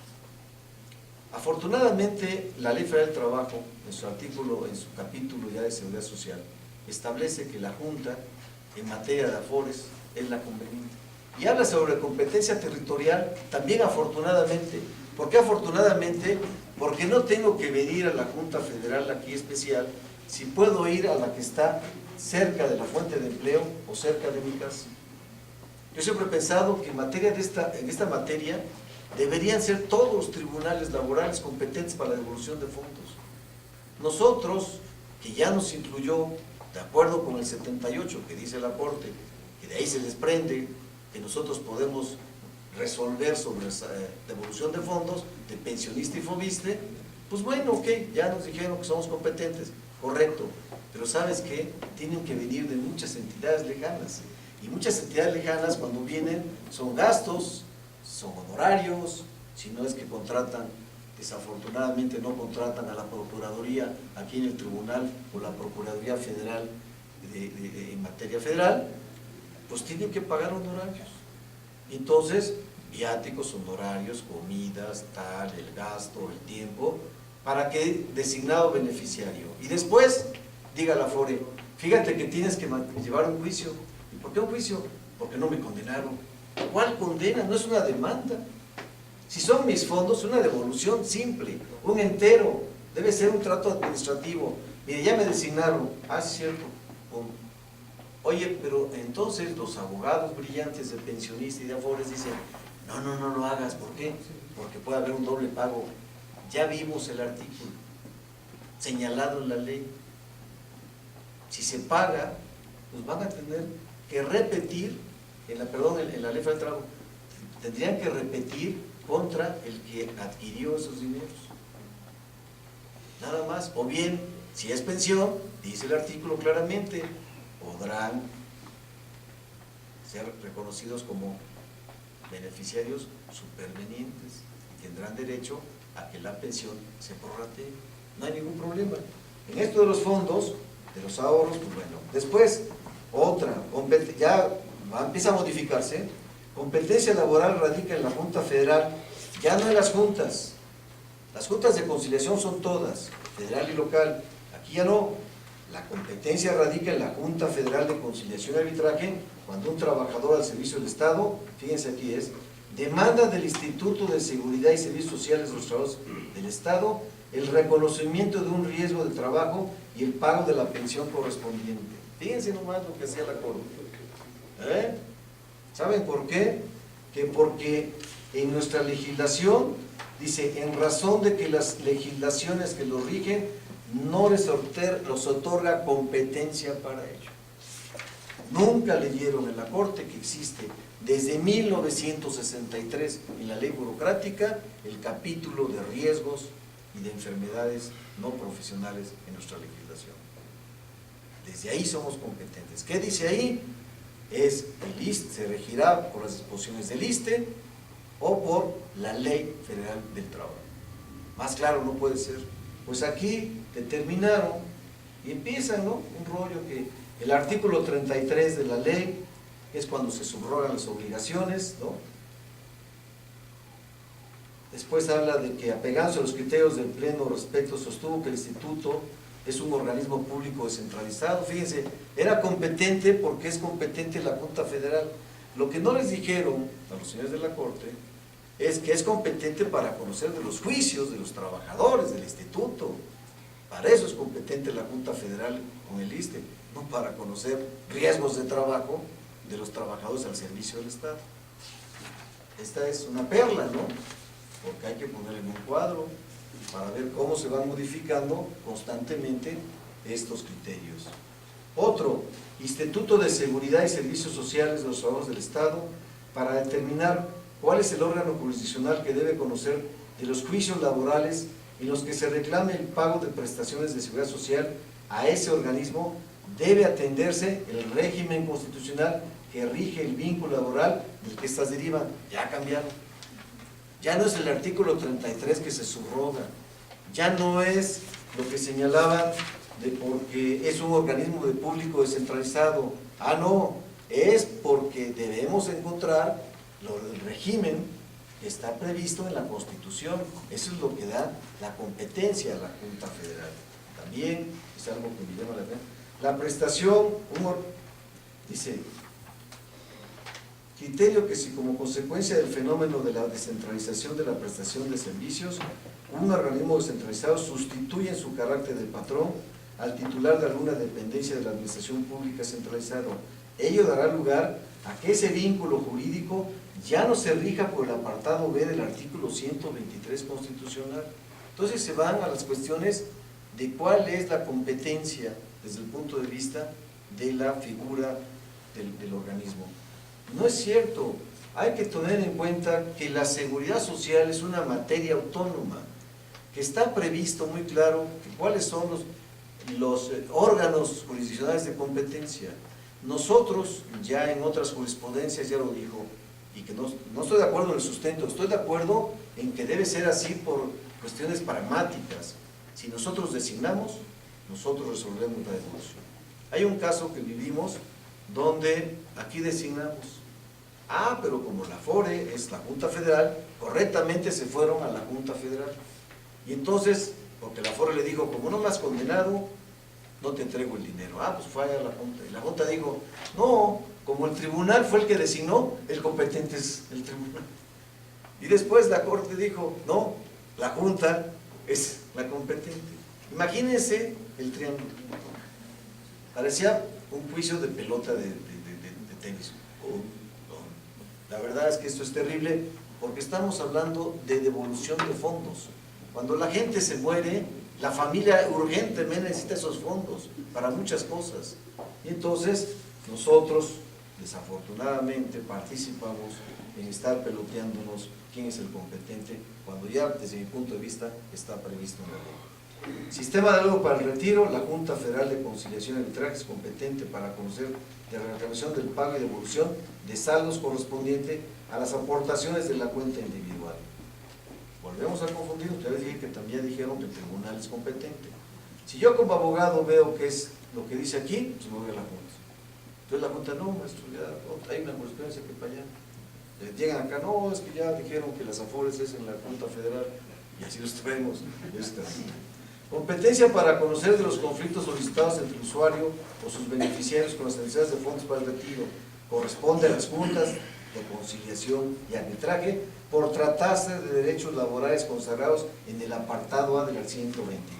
Afortunadamente, la Ley Federal del Trabajo, en su artículo, en su capítulo ya de Seguridad Social, establece que la Junta, en materia de afores, es la conveniente. Y habla sobre competencia territorial, también afortunadamente. ¿Por qué afortunadamente? Porque no tengo que venir a la Junta Federal aquí especial, si puedo ir a la que está cerca de la fuente de empleo o cerca de mi casa. Yo siempre he pensado que en esta materia deberían ser todos los tribunales laborales competentes para la devolución de fondos. Nosotros, que ya nos incluyó, de acuerdo con el 78 que dice la Corte, que de ahí se desprende que nosotros podemos resolver sobre esa devolución de fondos de pensionista y fobiste, pues bueno, ok, ya nos dijeron que somos competentes, correcto, pero ¿sabes qué? Tienen que venir de muchas entidades lejanas, y muchas entidades lejanas cuando vienen son gastos, son honorarios, si no es que contratan, desafortunadamente no contratan a la Procuraduría aquí en el Tribunal o la Procuraduría Federal en materia federal, pues tienen que pagar honorarios. Entonces, viáticos, honorarios, comidas, tal, el gasto, el tiempo, para que designado beneficiario. Y después, diga la FORE, fíjate que tienes que llevar un juicio. ¿Y por qué un juicio? Porque no me condenaron. ¿Cuál condena? No es una demanda. Si son mis fondos, una devolución simple, un entero, debe ser un trato administrativo. Mire, ya me designaron, es cierto. Oye, pero entonces los abogados brillantes de pensionista y de afores dicen, no lo hagas, ¿por qué? Porque puede haber un doble pago. Ya vimos el artículo. señalado en la ley. Si se paga, pues van a tener que repetir, en la ley federal del trabajo, tendrían que repetir contra el que adquirió esos dineros. Nada más. O bien, si es pensión, dice el artículo claramente, podrán ser reconocidos como beneficiarios supervenientes y tendrán derecho a que la pensión se prorratee. No hay ningún problema. En esto de los fondos, de los ahorros, pues bueno. Después, otra, ya empieza a modificarse. Competencia laboral radica en la Junta Federal, ya no en las juntas. Las juntas de conciliación son todas, federal y local. Aquí ya no. La competencia radica en la Junta Federal de Conciliación y Arbitraje, cuando un trabajador al servicio del Estado, fíjense aquí demanda del Instituto de Seguridad y Servicios Sociales de los Trabajadores del Estado el reconocimiento de un riesgo de trabajo y el pago de la pensión correspondiente. Fíjense nomás lo que hacía la Corte. ¿Saben por qué? Porque en nuestra legislación dice, en razón de que las legislaciones que lo rigen no les otorga competencia para ello. Nunca leyeron en la Corte que existe desde 1963 en la ley burocrática el capítulo de riesgos y de enfermedades no profesionales en nuestra legislación. Desde ahí somos competentes. ¿Qué dice ahí? Es el ISSSTE, se regirá por las disposiciones del ISSSTE o por la Ley Federal del Trabajo. Más claro no puede ser. Pues aquí determinaron y empiezan, ¿no?, un rollo que el artículo 33 de la ley es cuando se subrogan las obligaciones, ¿no? Después habla de que, apegándose a los criterios del pleno respeto, sostuvo que el instituto es un organismo público descentralizado. Fíjense, era competente porque es competente la Junta Federal. Lo que no les dijeron a los señores de la Corte es que es competente para conocer de los juicios de los trabajadores del instituto. Para eso es competente la Junta Federal con el ISSSTE, no para conocer riesgos de trabajo de los trabajadores al servicio del Estado. Esta es una perla, ¿no? Porque hay que ponerle en un cuadro para ver cómo se van modificando constantemente estos criterios. Otro, Instituto de Seguridad y Servicios Sociales de los Trabajadores del Estado, para determinar cuál es el órgano jurisdiccional que debe conocer de los juicios laborales en los que se reclame el pago de prestaciones de seguridad social. A ese organismo debe atenderse el régimen constitucional que rige el vínculo laboral del que estas derivan. Ya cambiaron. Ya no es el artículo 33 que se subroga, ya no es lo que señalaban de porque es un organismo de público descentralizado. Ah, no, es porque debemos encontrar el régimen que está previsto en la Constitución. Eso es lo que da la competencia a la Junta Federal. También es algo que me llama la atención. La prestación, dice, criterio que si como consecuencia del fenómeno de la descentralización de la prestación de servicios, un organismo descentralizado sustituye en su carácter de patrón al titular de alguna dependencia de la administración pública centralizado. Ello dará lugar a que ese vínculo jurídico ya no se rija por el apartado B del artículo 123 constitucional. Entonces se van a las cuestiones de cuál es la competencia desde el punto de vista de la figura del organismo. No es cierto, hay que tener en cuenta que la seguridad social es una materia autónoma, que está previsto muy claro que cuáles son los órganos jurisdiccionales de competencia. Nosotros, ya en otras jurisprudencias ya lo dijo, y que no estoy de acuerdo en el sustento, estoy de acuerdo en que debe ser así por cuestiones pragmáticas. Si nosotros designamos, nosotros resolvemos la devolución. Hay un caso que vivimos donde aquí designamos. Ah, pero como la FORE es la Junta Federal, correctamente se fueron a la Junta Federal. Y entonces, porque la FORE le dijo, como no me has condenado, no te entrego el dinero. Ah, pues fue a la Junta. Y la Junta dijo, no, como el tribunal fue el que designó, el competente es el tribunal. Y después la Corte dijo, no, la Junta es la competente. Imagínense el triángulo. Parecía un juicio de pelota de tenis. La verdad es que esto es terrible porque estamos hablando de devolución de fondos. Cuando la gente se muere, La familia urgentemente necesita esos fondos para muchas cosas. Y entonces nosotros, desafortunadamente, participamos en estar peloteándonos quién es el competente, cuando ya, desde mi punto de vista, está previsto en la ley. Sistema de diálogo para el retiro. La Junta Federal de Conciliación y Arbitraje es competente para conocer de la reclamación del pago y devolución de saldos correspondiente a las aportaciones de la cuenta individual. Volvemos a confundir, ustedes dijeron que también dijeron que el tribunal es competente. Si yo como abogado veo que es lo que dice aquí, pues me voy a la Junta. Entonces la Junta, no, maestro, ya hay una jurisprudencia que para allá. Llegan acá, no, es que ya dijeron que las afores es en la Junta Federal, y así los traemos. Competencia para conocer de los conflictos solicitados entre el usuario o sus beneficiarios con las necesidades de fondos para el retiro. Corresponde a las juntas de conciliación y arbitraje por tratarse de derechos laborales consagrados en el apartado A del 123.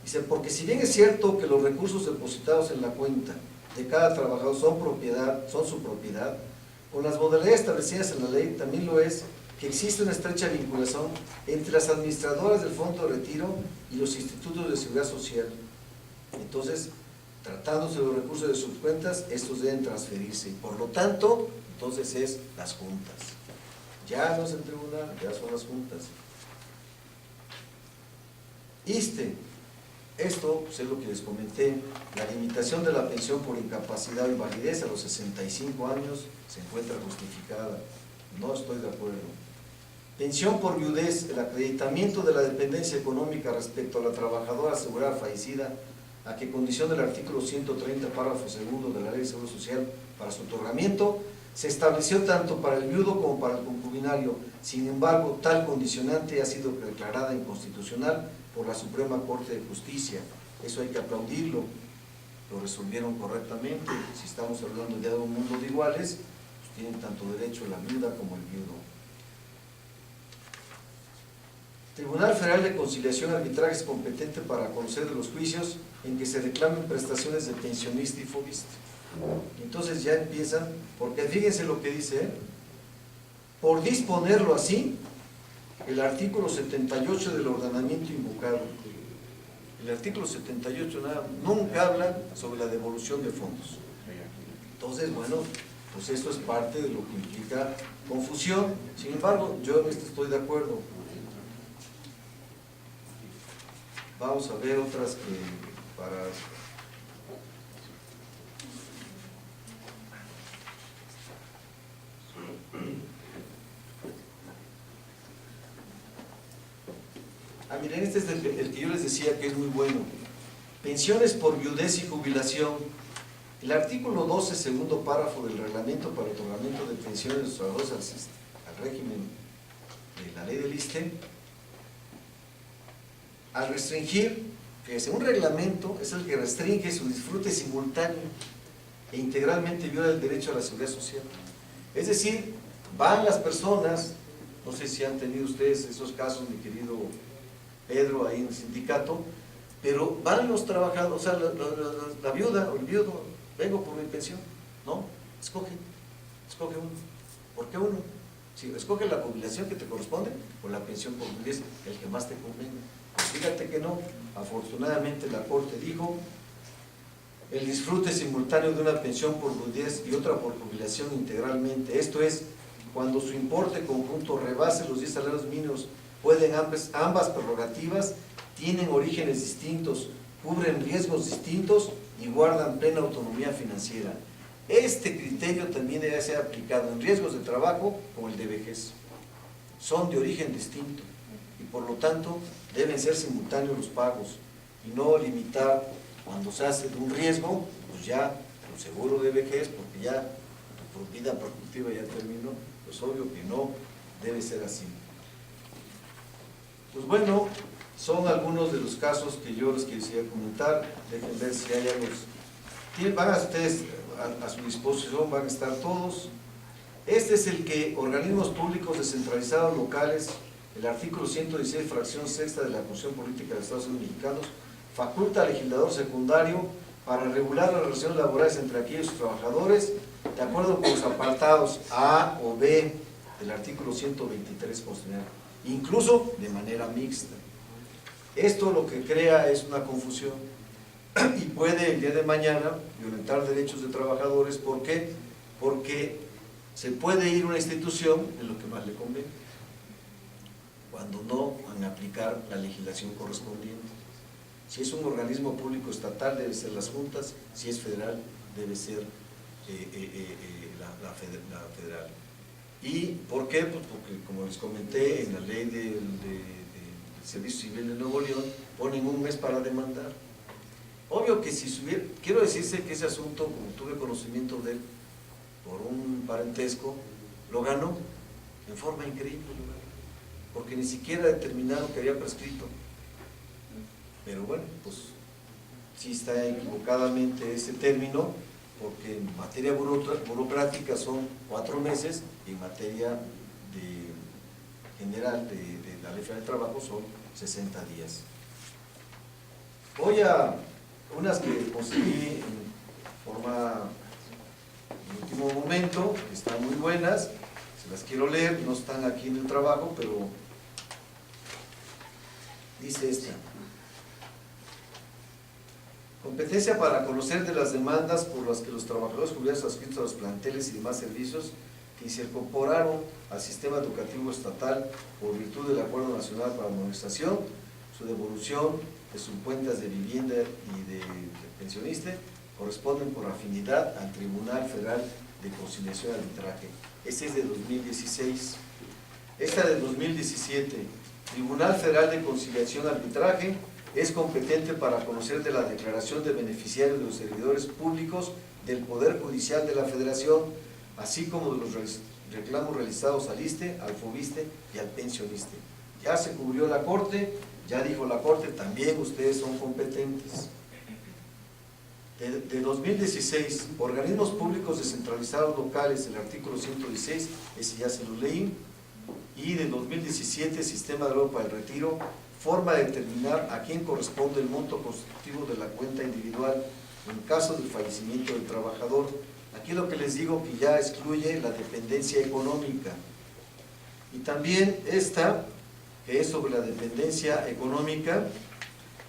Dice, porque si bien es cierto que los recursos depositados en la cuenta de cada trabajador son su propiedad, con las modalidades establecidas en la ley también lo es que existe una estrecha vinculación entre las administradoras del fondo de retiro y los institutos de seguridad social. Entonces, tratándose de los recursos de sus cuentas, estos deben transferirse y por lo tanto, entonces es las juntas. Ya no es el tribunal, ya son las juntas. Esto pues, es lo que les comenté, la limitación de la pensión por incapacidad o invalidez a los 65 años se encuentra justificada. No estoy de acuerdo. Pensión por viudez, el acreditamiento de la dependencia económica respecto a la trabajadora asegurada fallecida, a que condiciona el artículo 130, párrafo segundo de la Ley de Seguro Social para su otorgamiento, se estableció tanto para el viudo como para el concubinario. Sin embargo, tal condicionante ha sido declarada inconstitucional por la Suprema Corte de Justicia. Eso hay que aplaudirlo, lo resolvieron correctamente. Si estamos hablando ya de un mundo de iguales, pues tienen tanto derecho la viuda como el viudo. Tribunal Federal de Conciliación y Arbitraje es competente para conocer de los juicios en que se reclamen prestaciones de pensionista y fobista. Entonces ya empiezan, porque fíjense lo que dice, por disponerlo así, el artículo 78 del ordenamiento invocado. El artículo 78 nunca habla sobre la devolución de fondos. Entonces, bueno, pues esto es parte de lo que implica confusión. Sin embargo, yo en esto estoy de acuerdo. Vamos a ver otras que para... miren, este es el que yo les decía que es muy bueno. Pensiones por viudez y jubilación. El artículo 12, segundo párrafo del reglamento para el otorgamiento de pensiones de los trabajadores al régimen de la ley del ISSSTE, al restringir, fíjense, un reglamento es el que restringe su disfrute simultáneo e integralmente viola el derecho a la seguridad social. Es decir, van las personas, no sé si han tenido ustedes esos casos, mi querido Pedro, ahí en el sindicato, pero van los trabajadores, o sea, la viuda o el viudo, vengo por mi pensión, ¿no? Escoge uno. ¿Por qué uno? Si escoge la jubilación que te corresponde o la pensión por viudez, el que más te convenga. Pues fíjate que no, afortunadamente la Corte dijo, el disfrute simultáneo de una pensión por viudez y otra por jubilación integralmente, esto es, cuando su importe conjunto rebase los 10 salarios mínimos, pueden ambas prerrogativas, tienen orígenes distintos, cubren riesgos distintos y guardan plena autonomía financiera. Este criterio también debe ser aplicado en riesgos de trabajo como el de vejez. Son de origen distinto y por lo tanto deben ser simultáneos los pagos y no limitar cuando se hace de un riesgo, pues ya el seguro de vejez, porque ya tu vida productiva ya terminó, pues obvio que no debe ser así. Pues bueno, son algunos de los casos que yo les quisiera comentar. Dejen ver si hay algo. Van a ustedes a su disposición, van a estar todos. Este es el que organismos públicos descentralizados locales, el artículo 116, fracción sexta de la Constitución Política de Estados Unidos Mexicanos, faculta al legislador secundario para regular las relaciones laborales entre aquellos trabajadores, de acuerdo con los apartados A o B del artículo 123 constitucional. incluso de manera mixta. Esto lo que crea es una confusión y puede el día de mañana violentar derechos de trabajadores. ¿Por qué? Porque se puede ir a una institución en lo que más le conviene, cuando no van a aplicar la legislación correspondiente. Si es un organismo público estatal, debe ser las juntas; si es federal, debe ser la federal. ¿Y por qué? Pues porque, como les comenté, en la ley del Servicio Civil de Nuevo León ponen un mes para demandar. Obvio que si subiera, quiero decirse que ese asunto, como tuve conocimiento de él por un parentesco, lo ganó en forma increíble, porque ni siquiera determinaron que había prescrito. Pero bueno, pues sí está equivocadamente ese término, porque en materia burocrática son 4 meses y en materia general de la Ley Federal del Trabajo son 60 días. Voy a unas que conseguí en forma en último momento, que están muy buenas, se las quiero leer, no están aquí en el trabajo, pero dice esta: competencia para conocer de las demandas por las que los trabajadores jubilados adscritos a los planteles y demás servicios que se incorporaron al sistema educativo estatal por virtud del Acuerdo Nacional para la Modernización, su devolución de sus cuentas de vivienda y de pensionista, corresponden por afinidad al Tribunal Federal de Conciliación y Arbitraje. Este es de 2016. Esta de 2017, Tribunal Federal de Conciliación y Arbitraje es competente para conocer de la declaración de beneficiarios de los servidores públicos del Poder Judicial de la Federación, así como de los reclamos realizados al ISSSTE, al FOBISSSTE y al pensionista. Ya se cubrió la Corte, ya dijo la Corte, también ustedes son competentes. De 2016, organismos públicos descentralizados locales, el artículo 116, ese ya se lo leí. Y de 2017, Sistema de Ahorro para el Retiro, forma de determinar a quién corresponde el monto constitutivo de la cuenta individual en caso del fallecimiento del trabajador. Aquí lo que les digo que ya excluye la dependencia económica. Y también esta, que es sobre la dependencia económica,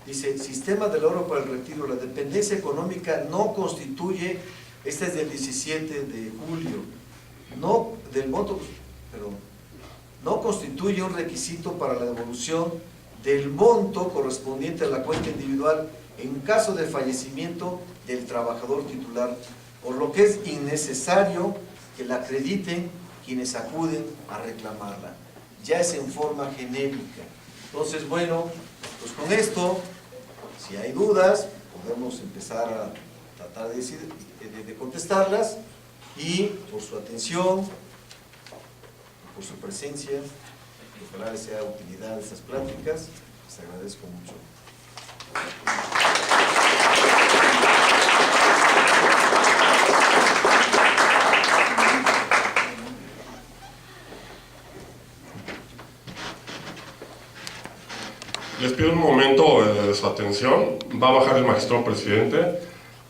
dice: sistema del ahorro para el retiro, la dependencia económica no constituye, esta es del 17 de julio, no constituye un requisito para la devolución del monto correspondiente a la cuenta individual en caso de fallecimiento del trabajador titular, por lo que es innecesario que la acrediten quienes acuden a reclamarla. Ya es en forma genérica. Entonces, bueno, pues con esto, si hay dudas, podemos empezar a tratar de contestarlas, y por su atención, por su presencia, ojalá les sea de utilidad estas pláticas, les agradezco mucho. Les pido un momento de su atención. Va a bajar el magistrado presidente,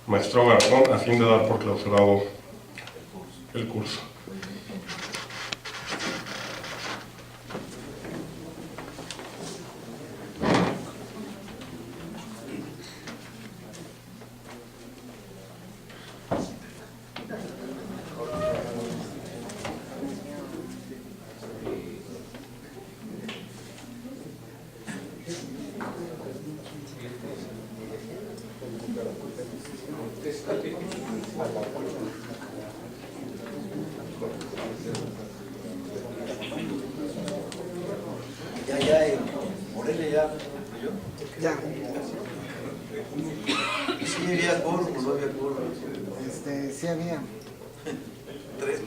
magistrado Garzón, a fin de dar por clausurado el curso. Morelia ya. ¿Sí había quórum o no había quórum? Sí había. 3,